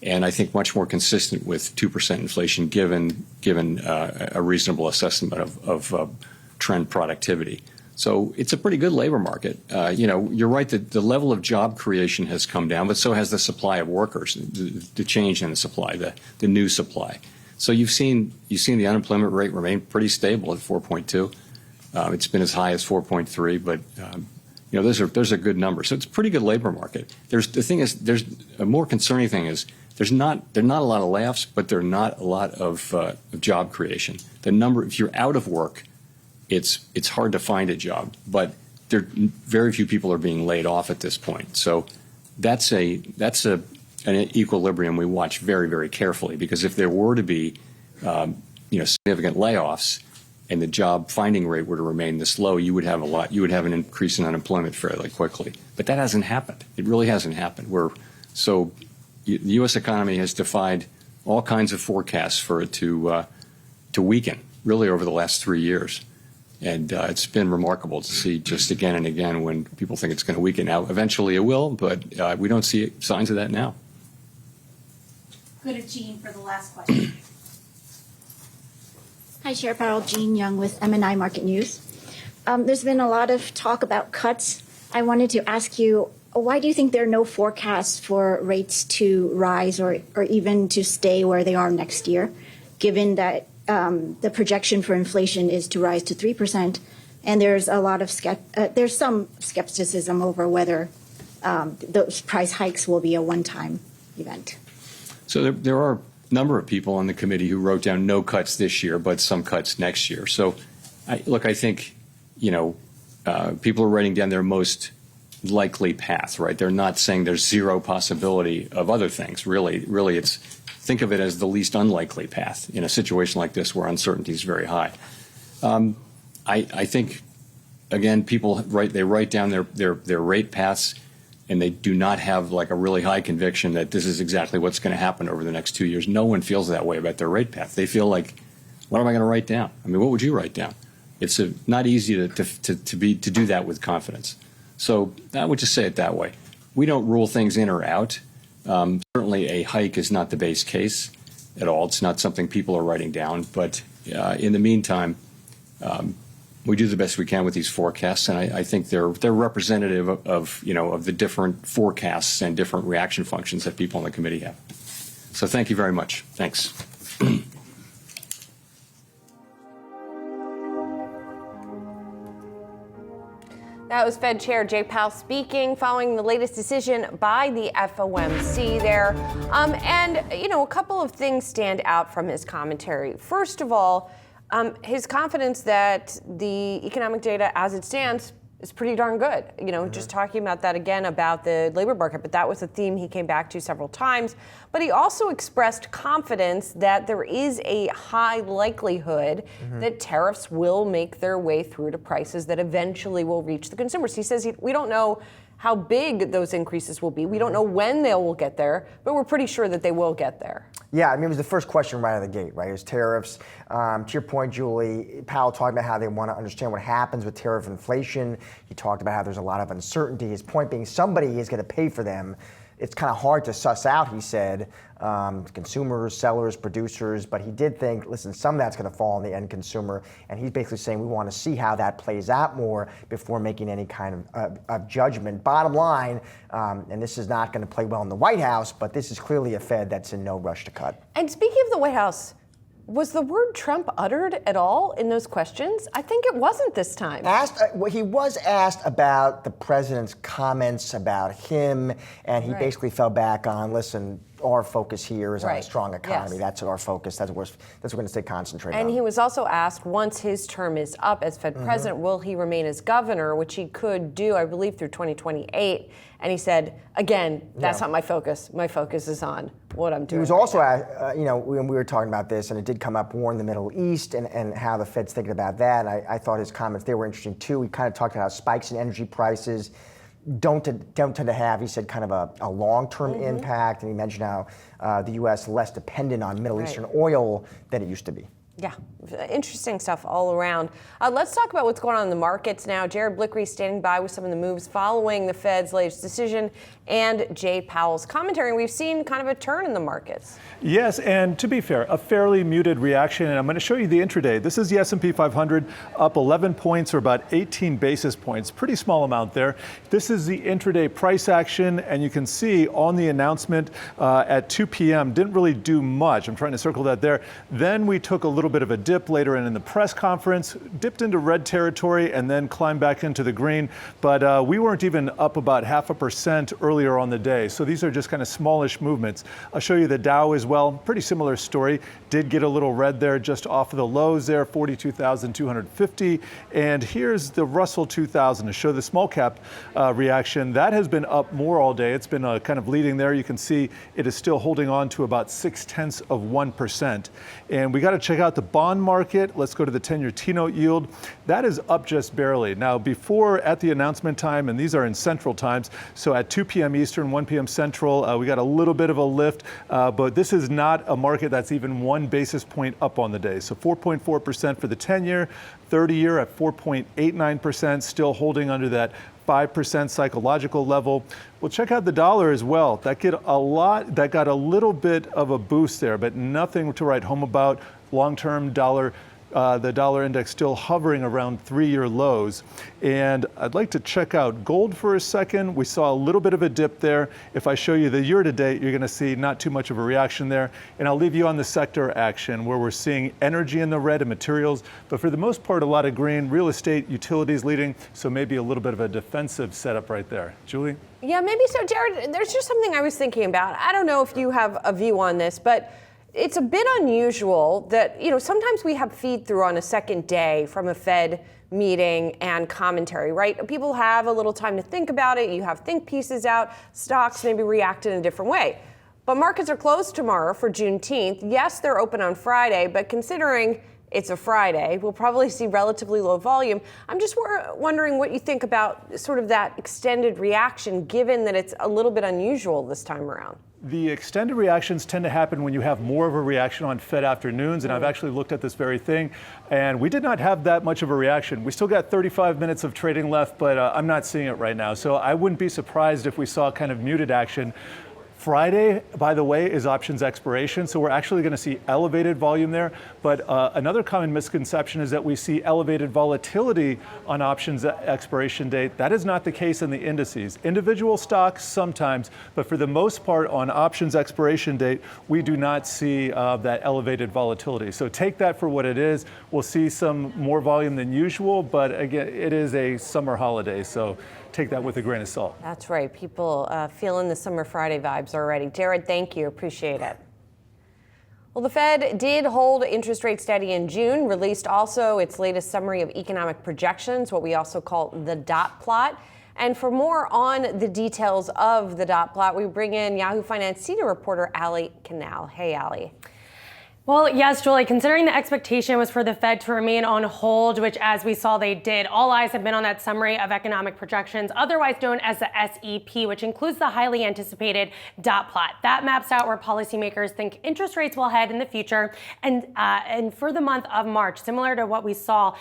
and I think much more consistent with 2% inflation given a reasonable assessment of trend productivity. So it's a pretty good labor market. You're right that the level of job creation has come down, but so has the supply of workers, the change in the supply, the new supply. So you've seen the unemployment rate remain pretty stable at 4.2. It's been as high as 4.3, but those are good numbers. So it's a pretty good labor market. There's a more concerning thing is there are not a lot of layoffs, but there are not a lot of job creation. The number, if you're out of work, it's hard to find a job, but very few people are being laid off at this point. So that's an equilibrium we watch very, very carefully, because if there were to be significant layoffs and the job finding rate were to remain this low, you would have an increase in unemployment fairly quickly. But that hasn't happened. It really hasn't happened. the U.S. economy has defied all kinds of forecasts for it to weaken, really over the last 3 years. And it's been remarkable to see just again and again when people think it's going to weaken. Now, eventually it will, but we don't see signs of that now. Go to Jean for the last question. Hi, Chair Powell. Jean Young with MNI Market News. There's been a lot of talk about cuts. I wanted to ask you, why do you think there are no forecasts for rates to rise or even to stay where they are next year, given that the projection for inflation is to rise to 3%, and there's a lot of there's some skepticism over whether those price hikes will be a one-time event? So there are a number of people on the committee who wrote down no cuts this year, but some cuts next year. So, I think, people are writing down their most likely path, right? They're not saying there's zero possibility of other things. Really, it's think of it as the least unlikely path in a situation like this where uncertainty is very high. I think, again, people write down their rate paths, and they do not have like a really high conviction that this is exactly what's going to happen over the next 2 years. No one feels that way about their rate path. They feel like, what am I going to write down? I mean, what would you write down? It's not easy to do that with confidence. So I would just say it that way. We don't rule things in or out. Certainly a hike is not the base case at all. It's not something people are writing down. But in the meantime, we do the best we can with these forecasts, and I think they're representative of the different forecasts and different reaction functions that people on the committee have. So thank you very much. Thanks. That was Fed Chair Jay Powell speaking following the latest decision by the FOMC there. And, a couple of things stand out from his commentary. First of all, his confidence that the economic data as it stands is pretty darn good. Just talking about that again about the labor market, but that was a theme he came back to several times. But he also expressed confidence that there is a high likelihood that tariffs will make their way through to prices that eventually will reach the consumers. He says we don't know how big those increases will be. We don't know when they will get there, but we're pretty sure that they will get there. Yeah, it was the first question right out of the gate, right? It was tariffs. To your point, Julie, Powell talked about how they want to understand what happens with tariff inflation. He talked about how there's a lot of uncertainty. His point being somebody is going to pay for them. It's kind of hard to suss out, he said, consumers, sellers, producers, but he did think, listen, some of that's going to fall on the end consumer, and he's basically saying we want to see how that plays out more before making any kind of judgment. Bottom line, and this is not going to play well in the White House, but this is clearly a Fed that's in no rush to cut. And speaking of the White House, was the word Trump uttered at all in those questions? I think it wasn't this time. He was asked about the president's comments about him, and he basically fell back on, listen, our focus here is on a strong economy. Yes. That's our focus. That's what we're going to stay concentrated on. And he was also asked, once his term is up as Fed president, will he remain as governor, which he could do, I believe, through 2028. And he said, again, that's not my focus. My focus is on what I'm doing. He was also asked, when we were talking about this, and it did come up, war in the Middle East and how the Fed's thinking about that. I thought his comments, they were interesting too. He kind of talked about how spikes in energy prices don't tend to have, he said, kind of a long-term impact. And he mentioned how the U.S. less dependent on Middle Eastern oil than it used to be. Yeah, interesting stuff all around. Let's talk about what's going on in the markets now. Jared Blickery standing by with some of the moves following the Fed's latest decision and Jay Powell's commentary. And we've seen kind of a turn in the markets. Yes, and to be fair, a fairly muted reaction. And I'm going to show you the intraday. This is the S&P 500 up 11 points or about 18 basis points. Pretty small amount there. This is the intraday price action. And you can see on the announcement at 2 p.m. didn't really do much. I'm trying to circle that there. Then we took a little bit of a dip later in the press conference, dipped into red territory and then climbed back into the green. But we weren't even up about 0.5% earlier on the day. So these are just kind of smallish movements. I'll show you the Dow as well. Pretty similar story. Did get a little red there just off of the lows there, 42,250. And here's the Russell 2000 to show the small cap reaction. That has been up more all day. It's been kind of leading there. You can see it is still holding on to about 0.6%. And we got to check out the bond market, let's go to the 10-year T-note yield. That is up just barely. Now, before at the announcement time, and these are in Central times, so at 2 p.m. Eastern, 1 p.m. Central, we got a little bit of a lift, but this is not a market that's even 1 basis point up on the day. So 4.4% for the 10-year, 30-year at 4.89%, still holding under that 5% psychological level. Well, check out the dollar as well. That got a little bit of a boost there, but nothing to write home about. Long-term dollar, the dollar index still hovering around 3-year lows. And I'd like to check out gold for a second. We saw a little bit of a dip there. If I show you the year to date, you're going to see not too much of a reaction there. And I'll leave you on the sector action where we're seeing energy in the red and materials, but for the most part, a lot of green, real estate, utilities leading. So maybe a little bit of a defensive setup right there. Julie? Yeah, maybe so. Jared, there's just something I was thinking about. I don't know if you have a view on this, but it's a bit unusual that, sometimes we have feed through on a second day from a Fed meeting and commentary, right? People have a little time to think about it. You have think pieces out. Stocks maybe react in a different way. But markets are closed tomorrow for Juneteenth. Yes, they're open on Friday, but considering it's a Friday, we'll probably see relatively low volume. I'm just wondering what you think about sort of that extended reaction, given that it's a little bit unusual this time around. The extended reactions tend to happen when you have more of a reaction on Fed afternoons, and I've actually looked at this very thing, and we did not have that much of a reaction. We still got 35 minutes of trading left, but I'm not seeing it right now. So I wouldn't be surprised if we saw kind of muted action. Friday, by the way, is options expiration, so we're actually going to see elevated volume there. But another common misconception is that we see elevated volatility on options expiration date. That is not the case in the indices. Individual stocks sometimes, but for the most part on options expiration date, we do not see that elevated volatility. So take that for what it is. We'll see some more volume than usual, but again, it is a summer holiday, so take that with a grain of salt. That's right. People feeling the summer Friday vibes already. Jared, thank you. Appreciate it. Well, the Fed did hold interest rates steady in June, released also its latest summary of economic projections, what we also call the dot plot. And for more on the details of the dot plot, we bring in Yahoo Finance senior reporter Ali Canal. Hey, Ali. Well, yes, Julie, considering the expectation was for the Fed to remain on hold, which as we saw they did, all eyes have been on that summary of economic projections, otherwise known as the SEP, which includes the highly anticipated dot plot. That maps out where policymakers think interest rates will head in the future. And for the month of March, similar to what we saw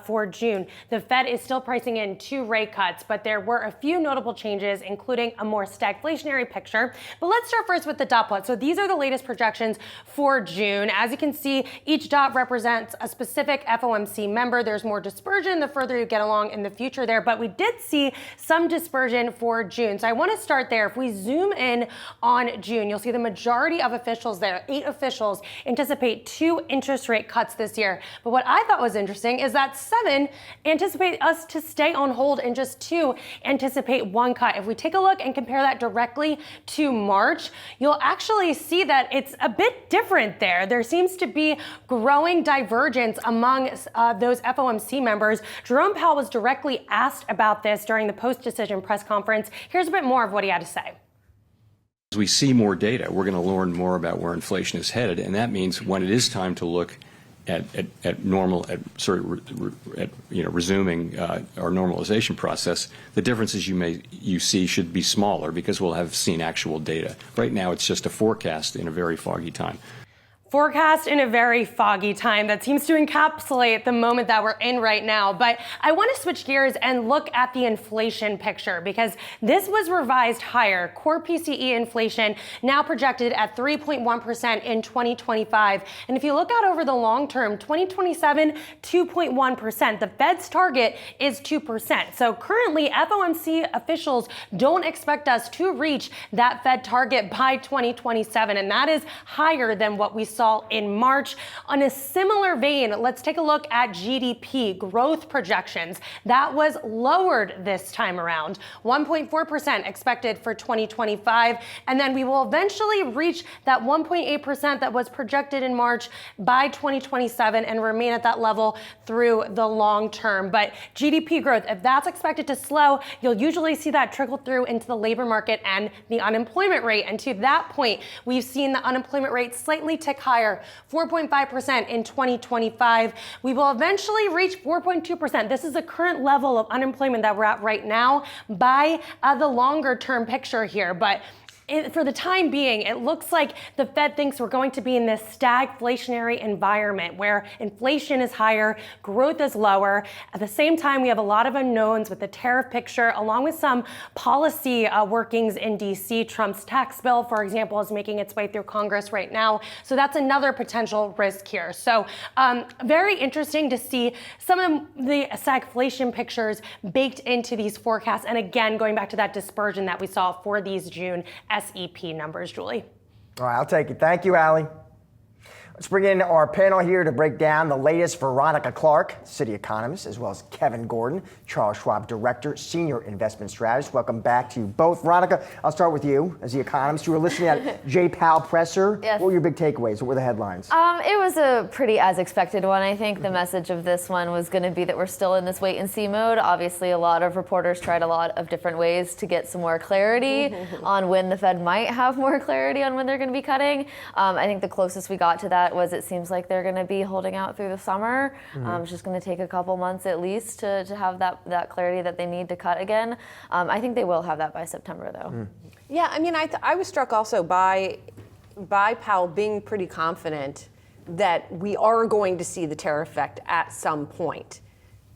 for June, the Fed is still pricing in 2 rate cuts, but there were a few notable changes, including a more stagflationary picture. But let's start first with the dot plot. So these are the latest projections for June. As you can see, each dot represents a specific FOMC member. There's more dispersion the further you get along in the future there, but we did see some dispersion for June. So I want to start there. If we zoom in on June, you'll see the majority of officials there, 8 officials, anticipate 2 interest rate cuts this year. But what I thought was interesting is that 7 anticipate us to stay on hold and just 2 anticipate 1 cut. If we take a look and compare that directly to March, you'll actually see that it's a bit different there. There seems to be growing divergence among those FOMC members. Jerome Powell was directly asked about this during the post-decision press conference. Here's a bit more of what he had to say. As we see more data, we're going to learn more about where inflation is headed, and that means when it is time to look at resuming our normalization process, the differences you see should be smaller because we'll have seen actual data. Right now, it's just a forecast in a very foggy time. Forecast in a very foggy time. That seems to encapsulate the moment that we're in right now. But I want to switch gears and look at the inflation picture because this was revised higher. Core PCE inflation now projected at 3.1% in 2025. And if you look out over the long term, 2027, 2.1%. The Fed's target is 2%. So currently, FOMC officials don't expect us to reach that Fed target by 2027. And that is higher than what we saw in March. On a similar vein, let's take a look at GDP growth projections. That was lowered this time around. 1.4% expected for 2025. And then we will eventually reach that 1.8% that was projected in March by 2027 and remain at that level through the long term. But GDP growth, if that's expected to slow, you'll usually see that trickle through into the labor market and the unemployment rate. And to that point, we've seen the unemployment rate slightly tick higher, 4.5% in 2025. We will eventually reach 4.2%. This is the current level of unemployment that we're at right now by the longer term picture here. But for the time being, it looks like the Fed thinks we're going to be in this stagflationary environment where inflation is higher, growth is lower. At the same time, we have a lot of unknowns with the tariff picture, along with some policy workings in DC. Trump's tax bill, for example, is making its way through Congress right now. So that's another potential risk here. So very interesting to see some of the stagflation pictures baked into these forecasts. And again, going back to that dispersion that we saw for these June SEP numbers, Julie. All right, I'll take it. Thank you, Allie. Let's bring in our panel here to break down the latest. Veronica Clark, city economist, as well as Kevin Gordon, Charles Schwab director, senior investment strategist. Welcome back to you both. Veronica, I'll start with you as the economist. You were listening at Jay Powell presser. Yes. What were your big takeaways? What were the headlines? It was a pretty as expected one. I think the message of this one was going to be that we're still in this wait and see mode. Obviously, a lot of reporters tried a lot of different ways to get some more clarity on when the Fed might have more clarity on when they're going to be cutting. I think the closest we got to that was it seems like they're going to be holding out through the summer. It's just going to take a couple months at least to have that clarity that they need to cut again. I think they will have that by September, though. Yeah, I mean, I was struck also by Powell being pretty confident that we are going to see the tariff effect at some point.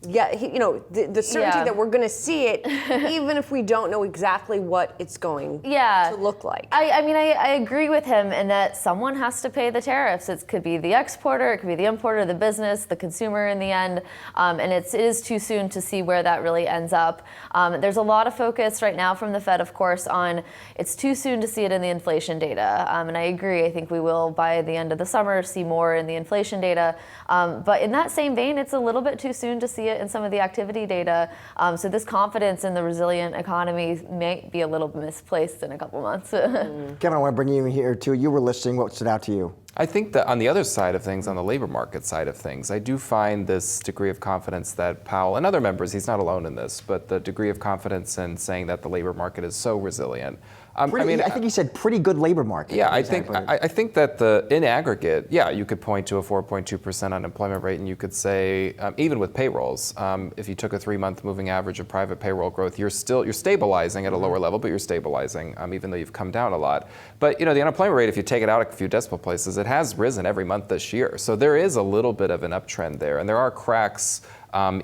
Yeah, the certainty that we're going to see it, even if we don't know exactly what it's going to look like. I mean, I agree with him in that someone has to pay the tariffs. It could be the exporter, it could be the importer, the business, the consumer in the end. And it is too soon to see where that really ends up. There's a lot of focus right now from the Fed, of course, on it's too soon to see it in the inflation data. And I agree. I think we will, by the end of the summer, see more in the inflation data. But in that same vein, it's a little bit too soon to see it in some of the activity data. So this confidence in the resilient economy may be a little misplaced in a couple months. Kevin, I want to bring you in here too. You were listening. What stood out to you? I think that on the other side of things, on the labor market side of things, I do find this degree of confidence that Powell and other members, he's not alone in this, but the degree of confidence in saying that the labor market is so resilient. I think he said pretty good labor market. Yeah, I think that in aggregate, you could point to a 4.2% unemployment rate, and you could say even with payrolls, if you took a 3-month moving average of private payroll growth, you're stabilizing at a lower level, but you're stabilizing even though you've come down a lot. But the unemployment rate, if you take it out a few decimal places, it has risen every month this year. So there is a little bit of an uptrend there, and there are cracks.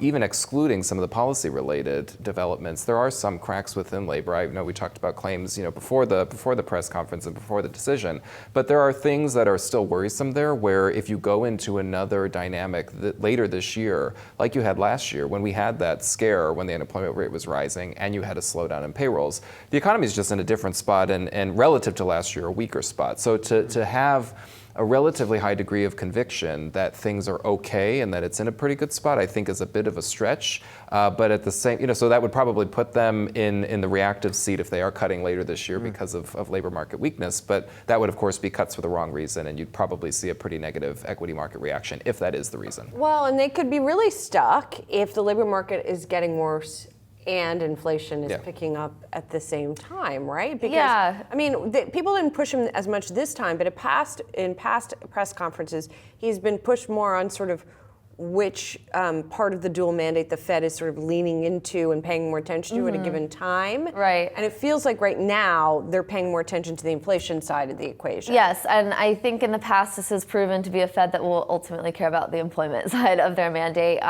Even excluding some of the policy-related developments, there are some cracks within labor. I know we talked about claims, before the press conference and before the decision, but there are things that are still worrisome there. Where if you go into another dynamic later this year, like you had last year, when we had that scare when the unemployment rate was rising, and you had a slowdown in payrolls, the economy is just in a different spot, and relative to last year, a weaker spot. So to have a relatively high degree of conviction that things are okay and that it's in a pretty good spot, I think is a bit of a stretch. But at the same, so that would probably put them in the reactive seat if they are cutting later this year because of labor market weakness. But that would, of course, be cuts for the wrong reason, and you'd probably see a pretty negative equity market reaction if that is the reason. Well, and they could be really stuck if the labor market is getting worse and inflation is picking up at the same time, right? Because, I mean, people didn't push him as much this time, but in past press conferences, he's been pushed more on sort of which part of the dual mandate the Fed is sort of leaning into and paying more attention to at a given time. Right. And it feels like right now they're paying more attention to the inflation side of the equation. Yes, and I think in the past this has proven to be a Fed that will ultimately care about the employment side of their mandate.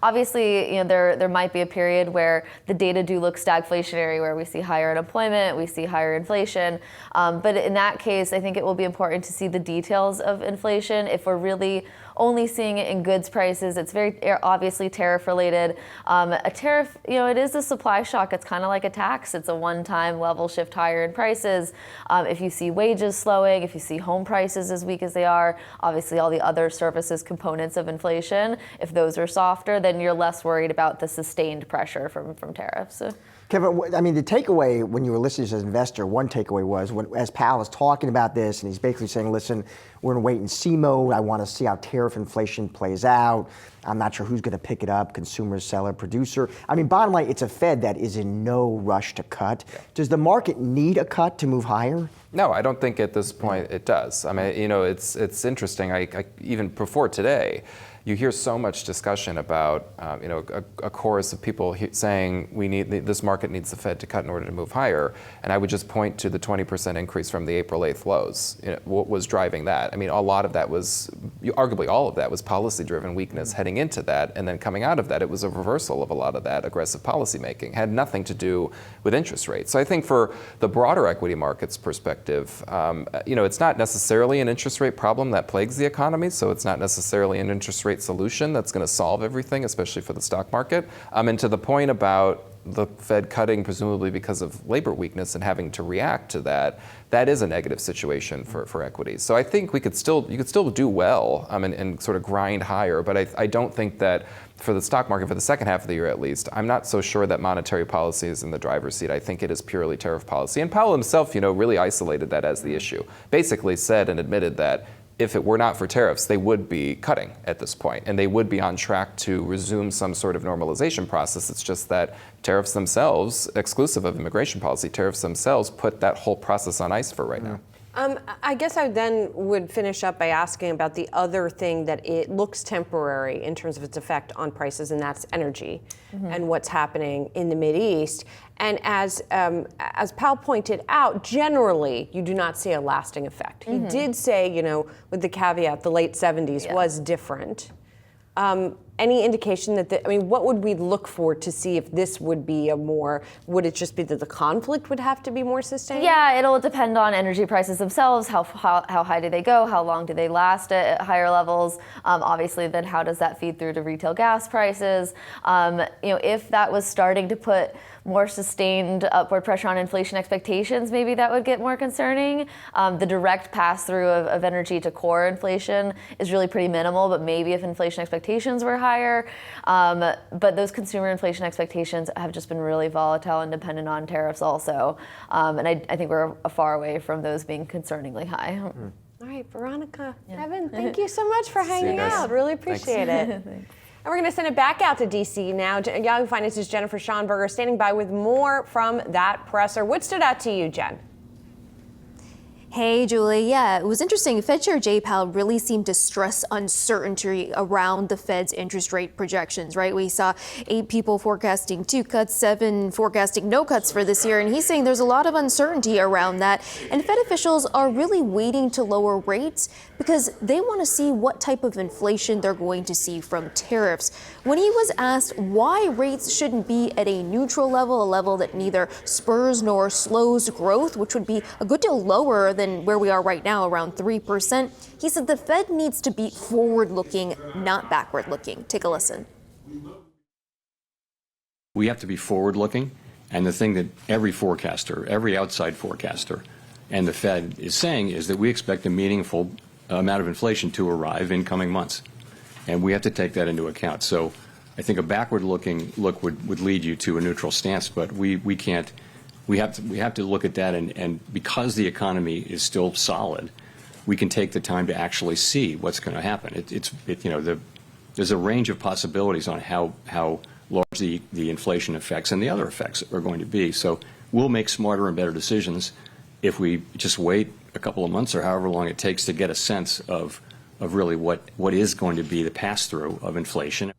Obviously, there might be a period where the data do look stagflationary, where we see higher unemployment, we see higher inflation. But in that case, I think it will be important to see the details of inflation. If we're really only seeing it in goods prices, it's very obviously tariff related. A tariff, it is a supply shock. It's kind of like a tax. It's a one-time level shift higher in prices. If you see wages slowing, if you see home prices as weak as they are, obviously all the other services components of inflation, if those are softer, then you're less worried about the sustained pressure from tariffs. Kevin, I mean, the takeaway when you were listening as an investor, one takeaway was as Powell is talking about this, and he's basically saying, listen, we're in wait and see mode. I want to see how tariff inflation plays out. I'm not sure who's going to pick it up, consumer, seller, producer. I mean, bottom line, it's a Fed that is in no rush to cut. Does the market need a cut to move higher? No, I don't think at this point it does. I mean, you know, it's interesting. I even before today, you hear so much discussion about, you know, a chorus of people saying this market needs the Fed to cut in order to move higher. And I would just point to the 20% increase from the April 8th lows. You know, what was driving that? I mean, a lot of that was, arguably all of that was policy-driven weakness heading into that. And then coming out of that, it was a reversal of a lot of that aggressive policymaking. Had nothing to do with interest rates. So I think for the broader equity markets perspective, you know, it's not necessarily an interest rate problem that plagues the economy. So it's not necessarily an interest rate solution that's going to solve everything, especially for the stock market. And to the point about the Fed cutting presumably because of labor weakness and having to react to that, that is a negative situation for equities. So I think you could still do well and sort of grind higher, but I don't think that for the stock market for the second half of the year at least, I'm not so sure that monetary policy is in the driver's seat. I think it is purely tariff policy. And Powell himself, you know, really isolated that as the issue. Basically said and admitted that if it were not for tariffs, they would be cutting at this point, and they would be on track to resume some sort of normalization process. It's just that tariffs themselves, exclusive of immigration policy, tariffs themselves put that whole process on ice for right now. I guess I then would finish up by asking about the other thing that it looks temporary in terms of its effect on prices, and that's energy and what's happening in the Mideast. And as Powell pointed out, generally you do not see a lasting effect. He did say, you know, with the caveat, the late 70s was different. Any indication that, what would we look for to see if this would be would it just be that the conflict would have to be more sustained? Yeah, it'll depend on energy prices themselves. How high do they go? How long do they last at higher levels? Obviously, then how does that feed through to retail gas prices? If that was starting to put more sustained upward pressure on inflation expectations, maybe that would get more concerning. The direct pass-through of energy to core inflation is really pretty minimal, but maybe if inflation expectations were higher. But those consumer inflation expectations have just been really volatile and dependent on tariffs also. And I think we're far away from those being concerningly high. All right, Veronica, Evan, thank you so much for hanging out. Really appreciate it. And we're going to send it back out to D.C. now. Yahoo Finance's Jennifer Schonberger standing by with more from that presser. What stood out to you, Jen? Hey, Julie. Yeah, it was interesting. Fed Chair Powell really seemed to stress uncertainty around the Fed's interest rate projections, right? We saw 8 people forecasting 2 cuts, 7 forecasting no cuts for this year. And he's saying there's a lot of uncertainty around that. And Fed officials are really waiting to lower rates because they want to see what type of inflation they're going to see from tariffs. When he was asked why rates shouldn't be at a neutral level, a level that neither spurs nor slows growth, which would be a good deal lower than where we are right now, around 3%, he said the Fed needs to be forward-looking, not backward-looking. Take a listen. We have to be forward-looking, and the thing that every forecaster, every outside forecaster, and the Fed is saying is that we expect a meaningful amount of inflation to arrive in coming months, and we have to take that into account. So I think a backward-looking look would lead you to a neutral stance, but we can't. We have to look at that, and because the economy is still solid, we can take the time to actually see what's going to happen. There's a range of possibilities on how large the inflation effects and the other effects are going to be. So we'll make smarter and better decisions if we just wait a couple of months or however long it takes to get a sense of really what is going to be the pass-through of inflation.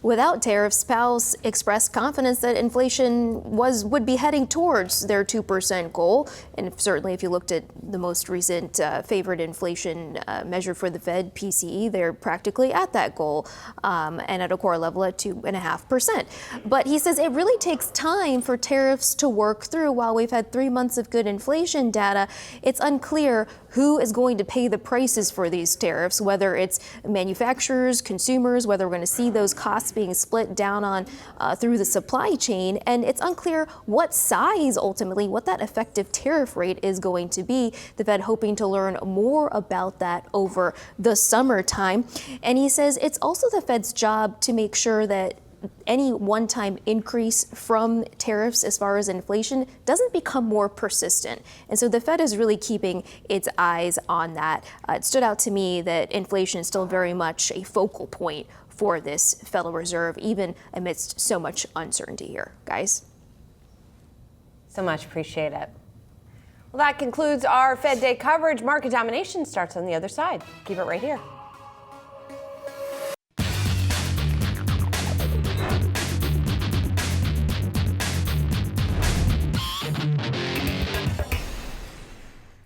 Without tariffs, Powell expressed confidence that inflation would be heading towards their 2% goal. And certainly if you looked at the most recent favored inflation measure for the Fed, PCE, they're practically at that goal and at a core level at 2.5%. But he says it really takes time for tariffs to work through. While we've had 3 months of good inflation data, it's unclear who is going to pay the prices for these tariffs, whether it's manufacturers, consumers, whether we're going to see those costs being split down on through the supply chain. And it's unclear what size, ultimately, what that effective tariff rate is going to be. The Fed hoping to learn more about that over the summertime. And he says it's also the Fed's job to make sure that any one-time increase from tariffs as far as inflation doesn't become more persistent. And so the Fed is really keeping its eyes on that. It stood out to me that inflation is still very much a focal point for this Federal Reserve, even amidst so much uncertainty here. Guys? So much. Appreciate it. Well, that concludes our Fed Day coverage. Market Domination starts on the other side. Keep it right here.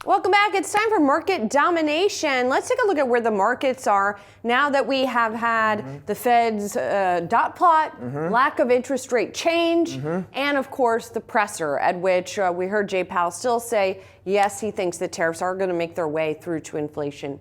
Welcome back. It's time for Market Domination. Let's take a look at where the markets are now that we have had the Fed's dot plot, lack of interest rate change, and of course the presser at which we heard Jay Powell still say, yes, he thinks that tariffs are going to make their way through to inflation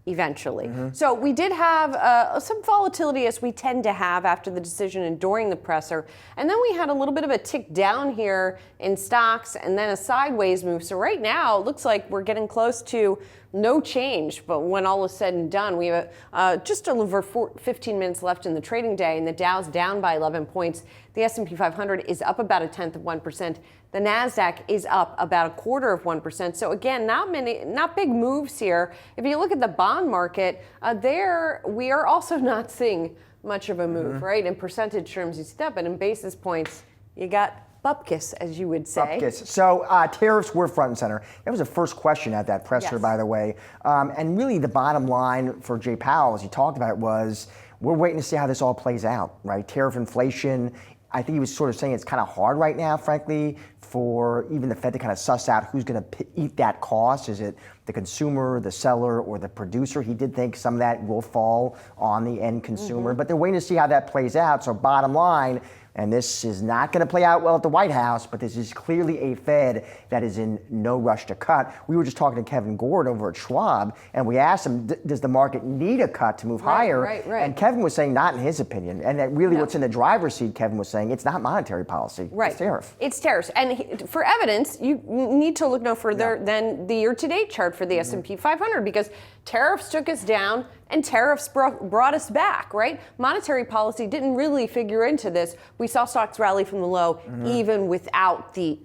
eventually. So we did have some volatility, as we tend to have after the decision and during the presser. And then we had a little bit of a tick down here in stocks and then a sideways move. So right now, it looks like we're getting close to no change. But when all is said and done, we have just over 15 minutes left in the trading day, and the Dow's down by 11 points. The S&P 500 is up about 1/10%. The NASDAQ is up about 1/4%. So again, not big moves here. If you look at the bond market, there we are also not seeing much of a move, right? In percentage terms, you see that, but in basis points, you got bupkis, as you would say. Bupkis. So tariffs were front and center. That was the first question at that presser, by the way. And really the bottom line for Jay Powell, as he talked about it, was we're waiting to see how this all plays out, right? Tariff inflation. I think he was sort of saying it's kind of hard right now, frankly, for even the Fed to kind of suss out who's going to eat that cost. Is it the consumer, the seller, or the producer? He did think some of that will fall on the end consumer, but they're waiting to see how that plays out. So bottom line, and this is not going to play out well at the White House, but this is clearly a Fed that is in no rush to cut. We were just talking to Kevin Gord over at Schwab, and we asked him, does the market need a cut to move higher? Right. And Kevin was saying not in his opinion. And that really what's in the driver's seat, Kevin was saying, it's not monetary policy. Right. It's tariff. It's tariffs. And for evidence, you need to look no further than the year-to-date chart for the S&P 500, because tariffs took us down and tariffs brought us back, right? Monetary policy didn't really figure into this. We saw stocks rally from the low even without the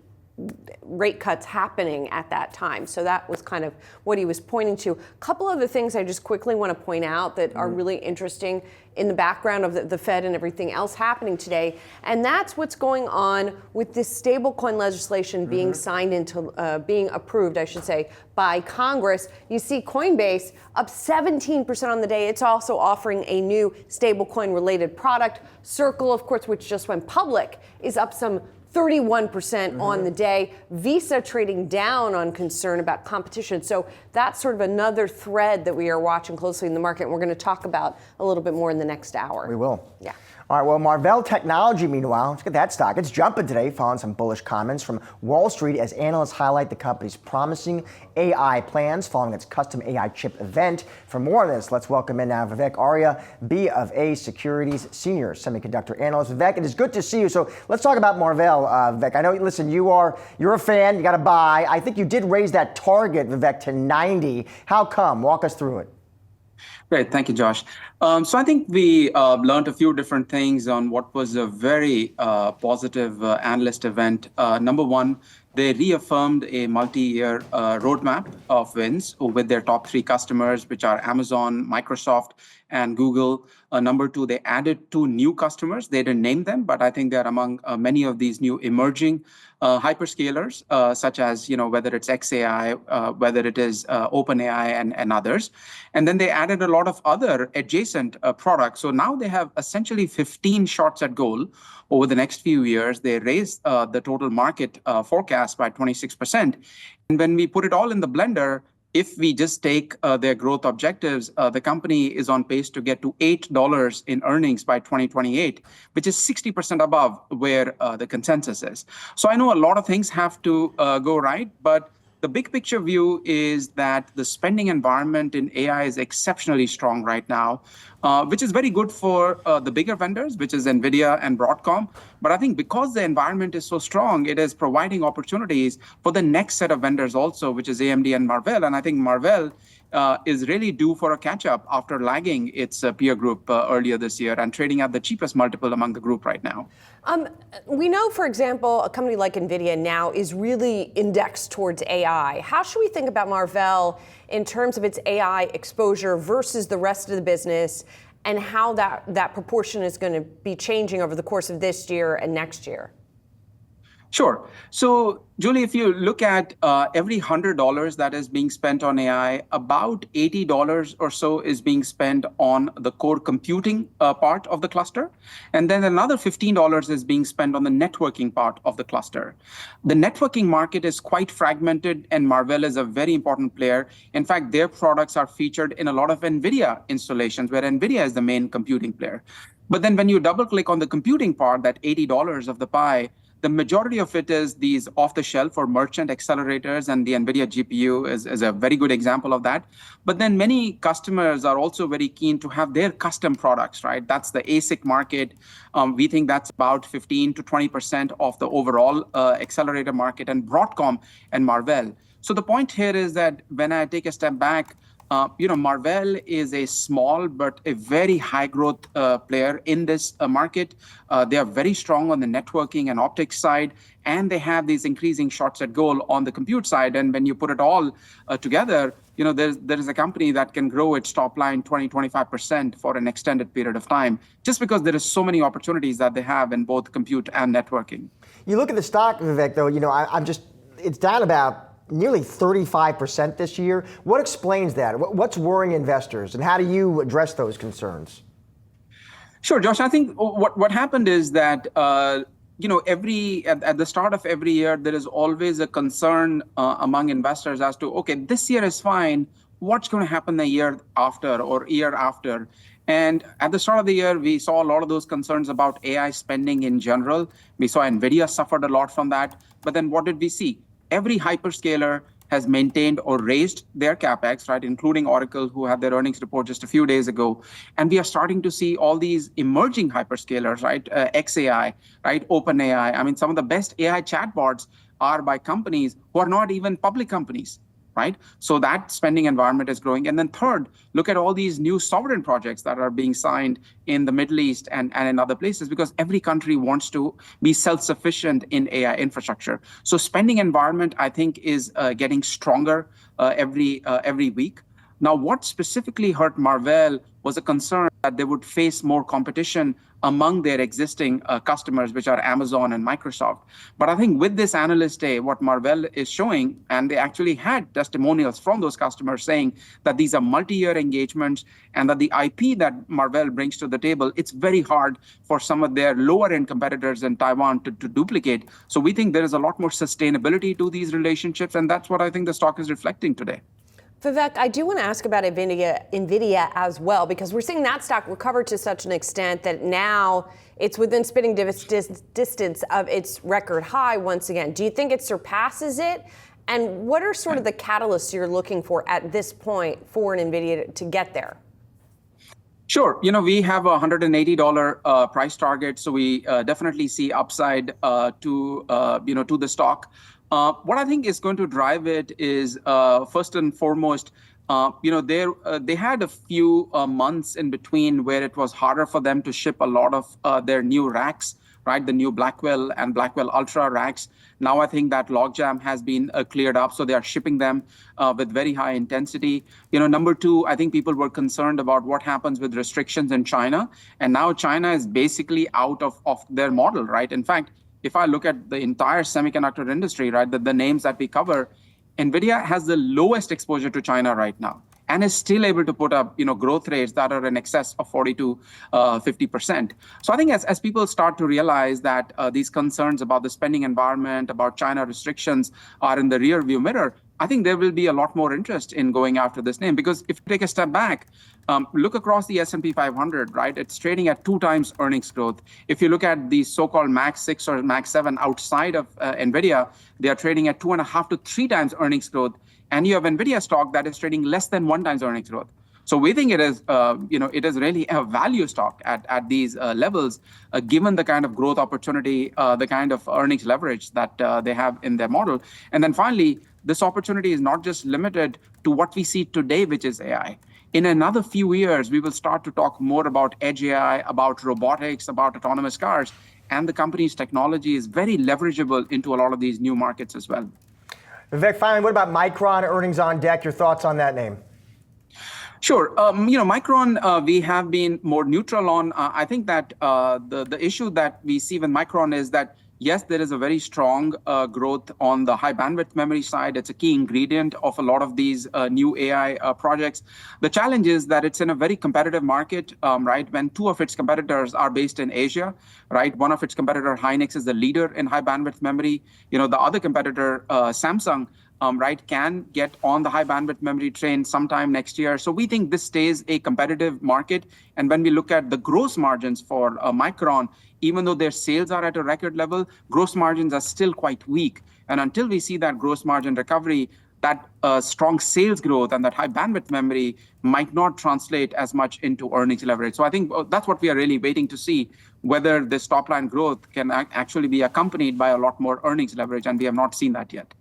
rate cuts happening at that time. So that was kind of what he was pointing to. A couple other things I just quickly want to point out that are really interesting in the background of the Fed and everything else happening today. And that's what's going on with this stablecoin legislation being signed into, being approved, I should say, by Congress. You see Coinbase up 17% on the day. It's also offering a new stablecoin related product. Circle, of course, which just went public, is up some 31% on the day. Visa trading down on concern about competition. So that's sort of another thread that we are watching closely in the market, and we're going to talk about a little bit more in the next hour. We will. Yeah. All right, well, Marvell Technology, meanwhile, let's get that stock. It's jumping today following some bullish comments from Wall Street as analysts highlight the company's promising AI plans following its custom AI chip event. For more on this, let's welcome in now Vivek Arya, BofA Securities Senior Semiconductor Analyst. Vivek, it is good to see you. So let's talk about Marvell, Vivek. I know, listen, you're a fan, you got to buy. I think you did raise that target, Vivek, to 90. How come? Walk us through it. Great. Thank you, Josh. So I think we learned a few different things on what was a very positive analyst event. Number one, they reaffirmed a multi-year roadmap of wins with their top three customers, which are Amazon, Microsoft, and Google. Number two, they added 2 new customers. They didn't name them, but I think they're among many of these new emerging hyperscalers, such as, whether it's xAI, whether it is OpenAI and others. And then they added a lot of other adjacent products. So now they have essentially 15 shots at goal over the next few years. They raised the total market forecast by 26%. And when we put it all in the blender, if we just take their growth objectives, the company is on pace to get to $8 in earnings by 2028, which is 60% above where the consensus is. So I know a lot of things have to go right, but the big picture view is that the spending environment in AI is exceptionally strong right now. which is very good for the bigger vendors, which is NVIDIA and Broadcom. But I think because the environment is so strong, it is providing opportunities for the next set of vendors also, which is AMD and Marvell. And I think Marvell is really due for a catch-up after lagging its peer group earlier this year and trading at the cheapest multiple among the group right now. We know, for example, a company like NVIDIA now is really indexed towards AI. How should we think about Marvell in terms of its AI exposure versus the rest of the business, and how that proportion is going to be changing over the course of this year and next year? Sure. So, Julie, if you look at every $100 that is being spent on AI, about $80 or so is being spent on the core computing part of the cluster. And then another $15 is being spent on the networking part of the cluster. The networking market is quite fragmented, and Marvell is a very important player. In fact, their products are featured in a lot of NVIDIA installations, where NVIDIA is the main computing player. But then when you double click on the computing part, that $80 of the pie, the majority of it is these off-the-shelf or merchant accelerators, and the NVIDIA GPU is a very good example of that. But then many customers are also very keen to have their custom products, right? That's the ASIC market. We think that's about 15 to 20% of the overall accelerator market, and Broadcom and Marvell. So the point here is that when I take a step back, Marvell is a small but a very high growth player in this market. They are very strong on the networking and optics side, and they have these increasing shots at goal on the compute side. And when you put it all together, there is a company that can grow its top line 20-25% for an extended period of time, just because there is so many opportunities that they have in both compute and networking. You look at the stock, Vivek, though, it's down about nearly 35% this year. What explains that? What's worrying investors, and how do you address those concerns? Sure, Josh. I think what happened is that at the start of every year, there is always a concern among investors as to, okay, this year is fine. What's going to happen the year after or year after? And at the start of the year, we saw a lot of those concerns about AI spending in general. We saw NVIDIA suffered a lot from that. But then what did we see? Every hyperscaler has maintained or raised their capex, right, including Oracle, who had their earnings report just a few days ago. And we are starting to see all these emerging hyperscalers, right, XAI, right, OpenAI. I mean, some of the best AI chatbots are by companies who are not even public companies, right? So that spending environment is growing. And then third, look at all these new sovereign projects that are being signed in the Middle East and in other places, because every country wants to be self-sufficient in AI infrastructure. So spending environment, I think, is getting stronger every week. Now, what specifically hurt Marvell was a concern that they would face more competition among their existing customers, which are Amazon and Microsoft. But I think with this analyst day, what Marvell is showing, and they actually had testimonials from those customers saying that these are multi-year engagements, and that the IP that Marvell brings to the table, it's very hard for some of their lower-end competitors in Taiwan to duplicate. So we think there is a lot more sustainability to these relationships, and that's what I think the stock is reflecting today. Vivek, I do want to ask about NVIDIA as well, because we're seeing that stock recover to such an extent that now it's within spitting distance of its record high once again. Do you think it surpasses it? And what are sort of the catalysts you're looking for at this point for an NVIDIA to get there? Sure. We have a $180 price target, so we definitely see upside to the stock. What I think is going to drive it is, first and foremost, they had a few months in between where it was harder for them to ship a lot of their new racks, right? The new Blackwell and Blackwell Ultra racks. Now I think that logjam has been cleared up, so they are shipping them with very high intensity. Number two, I think people were concerned about what happens with restrictions in China, and now China is basically out of their model, right? In fact, if I look at the entire semiconductor industry, right, the names that we cover, NVIDIA has the lowest exposure to China right now, and is still able to put up, growth rates that are in excess of 40 to 50%. So I think as people start to realize that these concerns about the spending environment, about China restrictions are in the rear view mirror, I think there will be a lot more interest in going after this name. Because if you take a step back, look across the S&P 500, right? It's trading at 2 times earnings growth. If you look at the so-called Max 6 or Max 7 outside of NVIDIA, they are trading at 2.5 to 3 times earnings growth. And you have NVIDIA stock that is trading less than 1 times earnings growth. So we think it is, it is really a value stock at these levels, given the kind of growth opportunity, the kind of earnings leverage that they have in their model. And then finally, this opportunity is not just limited to what we see today, which is AI. In another few years, we will start to talk more about edge AI, about robotics, about autonomous cars, and the company's technology is very leverageable into a lot of these new markets as well. Vivek, finally, what about Micron earnings on deck? Your thoughts on that name? Sure. Micron, we have been more neutral on. I think that the issue that we see with Micron is that, yes, there is a very strong growth on the high bandwidth memory side. It's a key ingredient of a lot of these new AI projects. The challenge is that it's in a very competitive market, right? When two of its competitors are based in Asia, right? One of its competitor, Hynix, is the leader in high bandwidth memory. The other competitor, Samsung, right, can get on the high bandwidth memory train sometime next year. So we think this stays a competitive market. And when we look at the gross margins for Micron, even though their sales are at a record level, gross margins are still quite weak. And until we see that gross margin recovery, that strong sales growth and that high bandwidth memory might not translate as much into earnings leverage. So I think that's what we are really waiting to see, whether this top line growth can actually be accompanied by a lot more earnings leverage. And we have not seen that yet.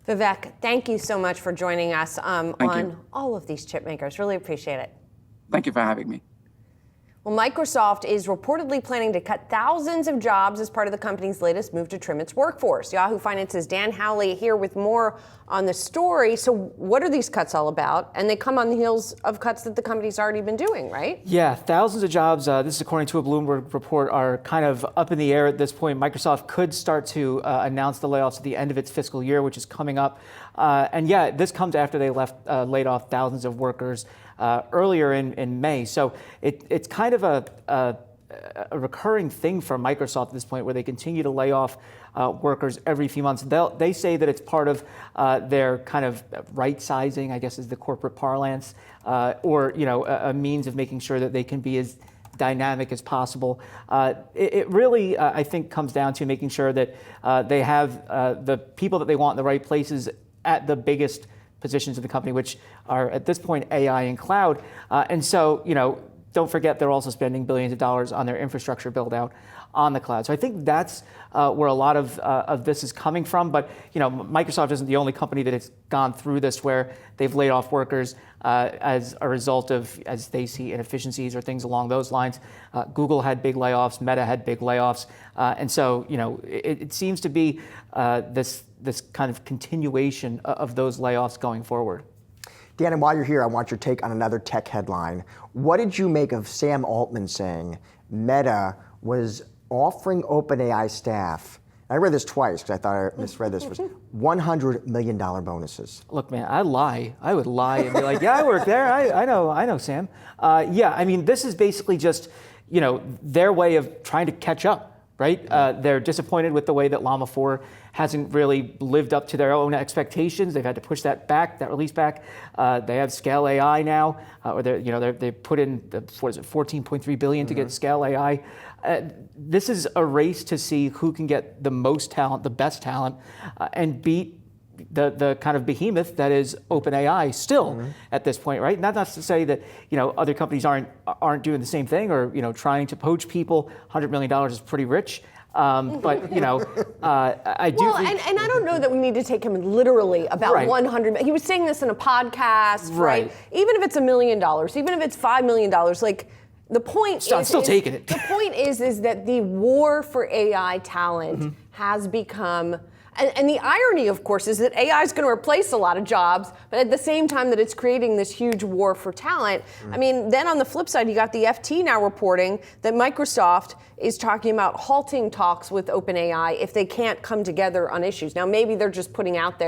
Vivek, thank you so much for joining us on all of these chip makers. Really appreciate it. Thank you for having me. Well, Microsoft is reportedly planning to cut thousands of jobs as part of the company's latest move to trim its workforce. Yahoo Finance's Dan Howley here with more on the story. So what are these cuts all about? And they come on the heels of cuts that the company's already been doing, right? Yeah, thousands of jobs, this is according to a Bloomberg report, are kind of up in the air at this point. Microsoft could start to announce the layoffs at the end of its fiscal year, which is coming up. And yeah, this comes after they laid off thousands of workers earlier in May. So it's kind of a recurring thing for Microsoft at this point, where they continue to lay off workers every few months. They say that it's part of their kind of right sizing, I guess is the corporate parlance, or a means of making sure that they can be as dynamic as possible. It really, I think, comes down to making sure that they have the people that they want in the right places at the biggest positions of the company, which are at this point AI and cloud. And so, don't forget they're also spending billions of dollars on their infrastructure build out on the cloud. So I think that's where a lot of this is coming from. But Microsoft isn't the only company that has gone through this, where they've laid off workers as a result of, as they see, inefficiencies or things along those lines. Google had big layoffs, Meta had big layoffs, and so it seems to be this kind of continuation of those layoffs going forward. Dan, and while you're here, I want your take on another tech headline. What did you make of Sam Altman saying Meta was offering OpenAI staff, I read this twice because I thought I misread this, was $100 million bonuses? Look, man, I would lie and be like, yeah, I work there. I know, Sam. Yeah, I mean, this is basically just, their way of trying to catch up, right? They're disappointed with the way that Llama 4 hasn't really lived up to their own expectations. They've had to push that release back. They have Scale AI now, or they put in $14.3 billion to get Scale AI. This is a race to see who can get the most talent, the best talent, and beat the kind of behemoth that is OpenAI still at this point, right? Not to say that other companies aren't doing the same thing, or trying to poach people. $100 million is pretty rich. But I do. Well, and I don't know that we need to take him literally about 100. He was saying this in a podcast, right? Even if it's $1 million, even if it's $5 million, like the point I'm still taking it. The point is that the war for AI talent has become. And the irony, of course, is that AI is going to replace a lot of jobs, but at the same time that it's creating this huge war for talent. I mean, then on the flip side, you got the FT now reporting that Microsoft is talking about halting talks with OpenAI if they can't come together on issues. Now, maybe they're just putting that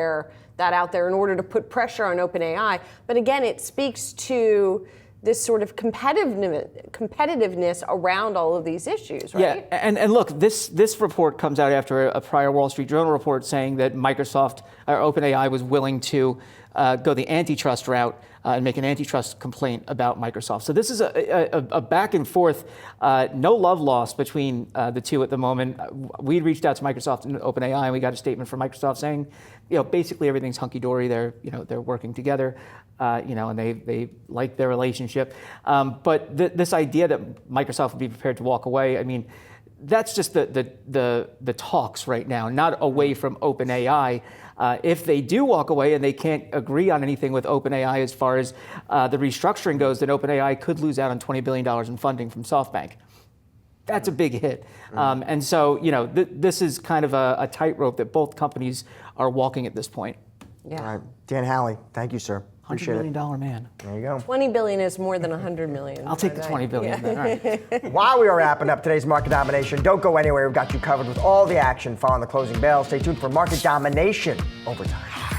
out there in order to put pressure on OpenAI. But again, it speaks to this sort of competitiveness around all of these issues, right? Yeah, and look, this report comes out after a prior Wall Street Journal report saying that Microsoft or OpenAI was willing to go the antitrust route and make an antitrust complaint about Microsoft. So this is a back and forth, no love lost between the two at the moment. We reached out to Microsoft and OpenAI, and we got a statement from Microsoft saying, basically everything's hunky dory. They're working together, and they like their relationship. But this idea that Microsoft would be prepared to walk away, I mean, that's just the talks right now, not away from OpenAI. If they do walk away and they can't agree on anything with OpenAI as far as the restructuring goes, then OpenAI could lose out on $20 billion in funding from SoftBank. That's a big hit. And so, this is kind of a tightrope that both companies are walking at this point. Yeah. All right. Dan Howley, thank you, sir. $100 million man. There you go. 20 billion is more than 100 million. I'll take the 20 billion then. All right. While we are wrapping up today's Market Domination, don't go anywhere. We've got you covered with all the action following the closing bell. Stay tuned for Market Domination Overtime.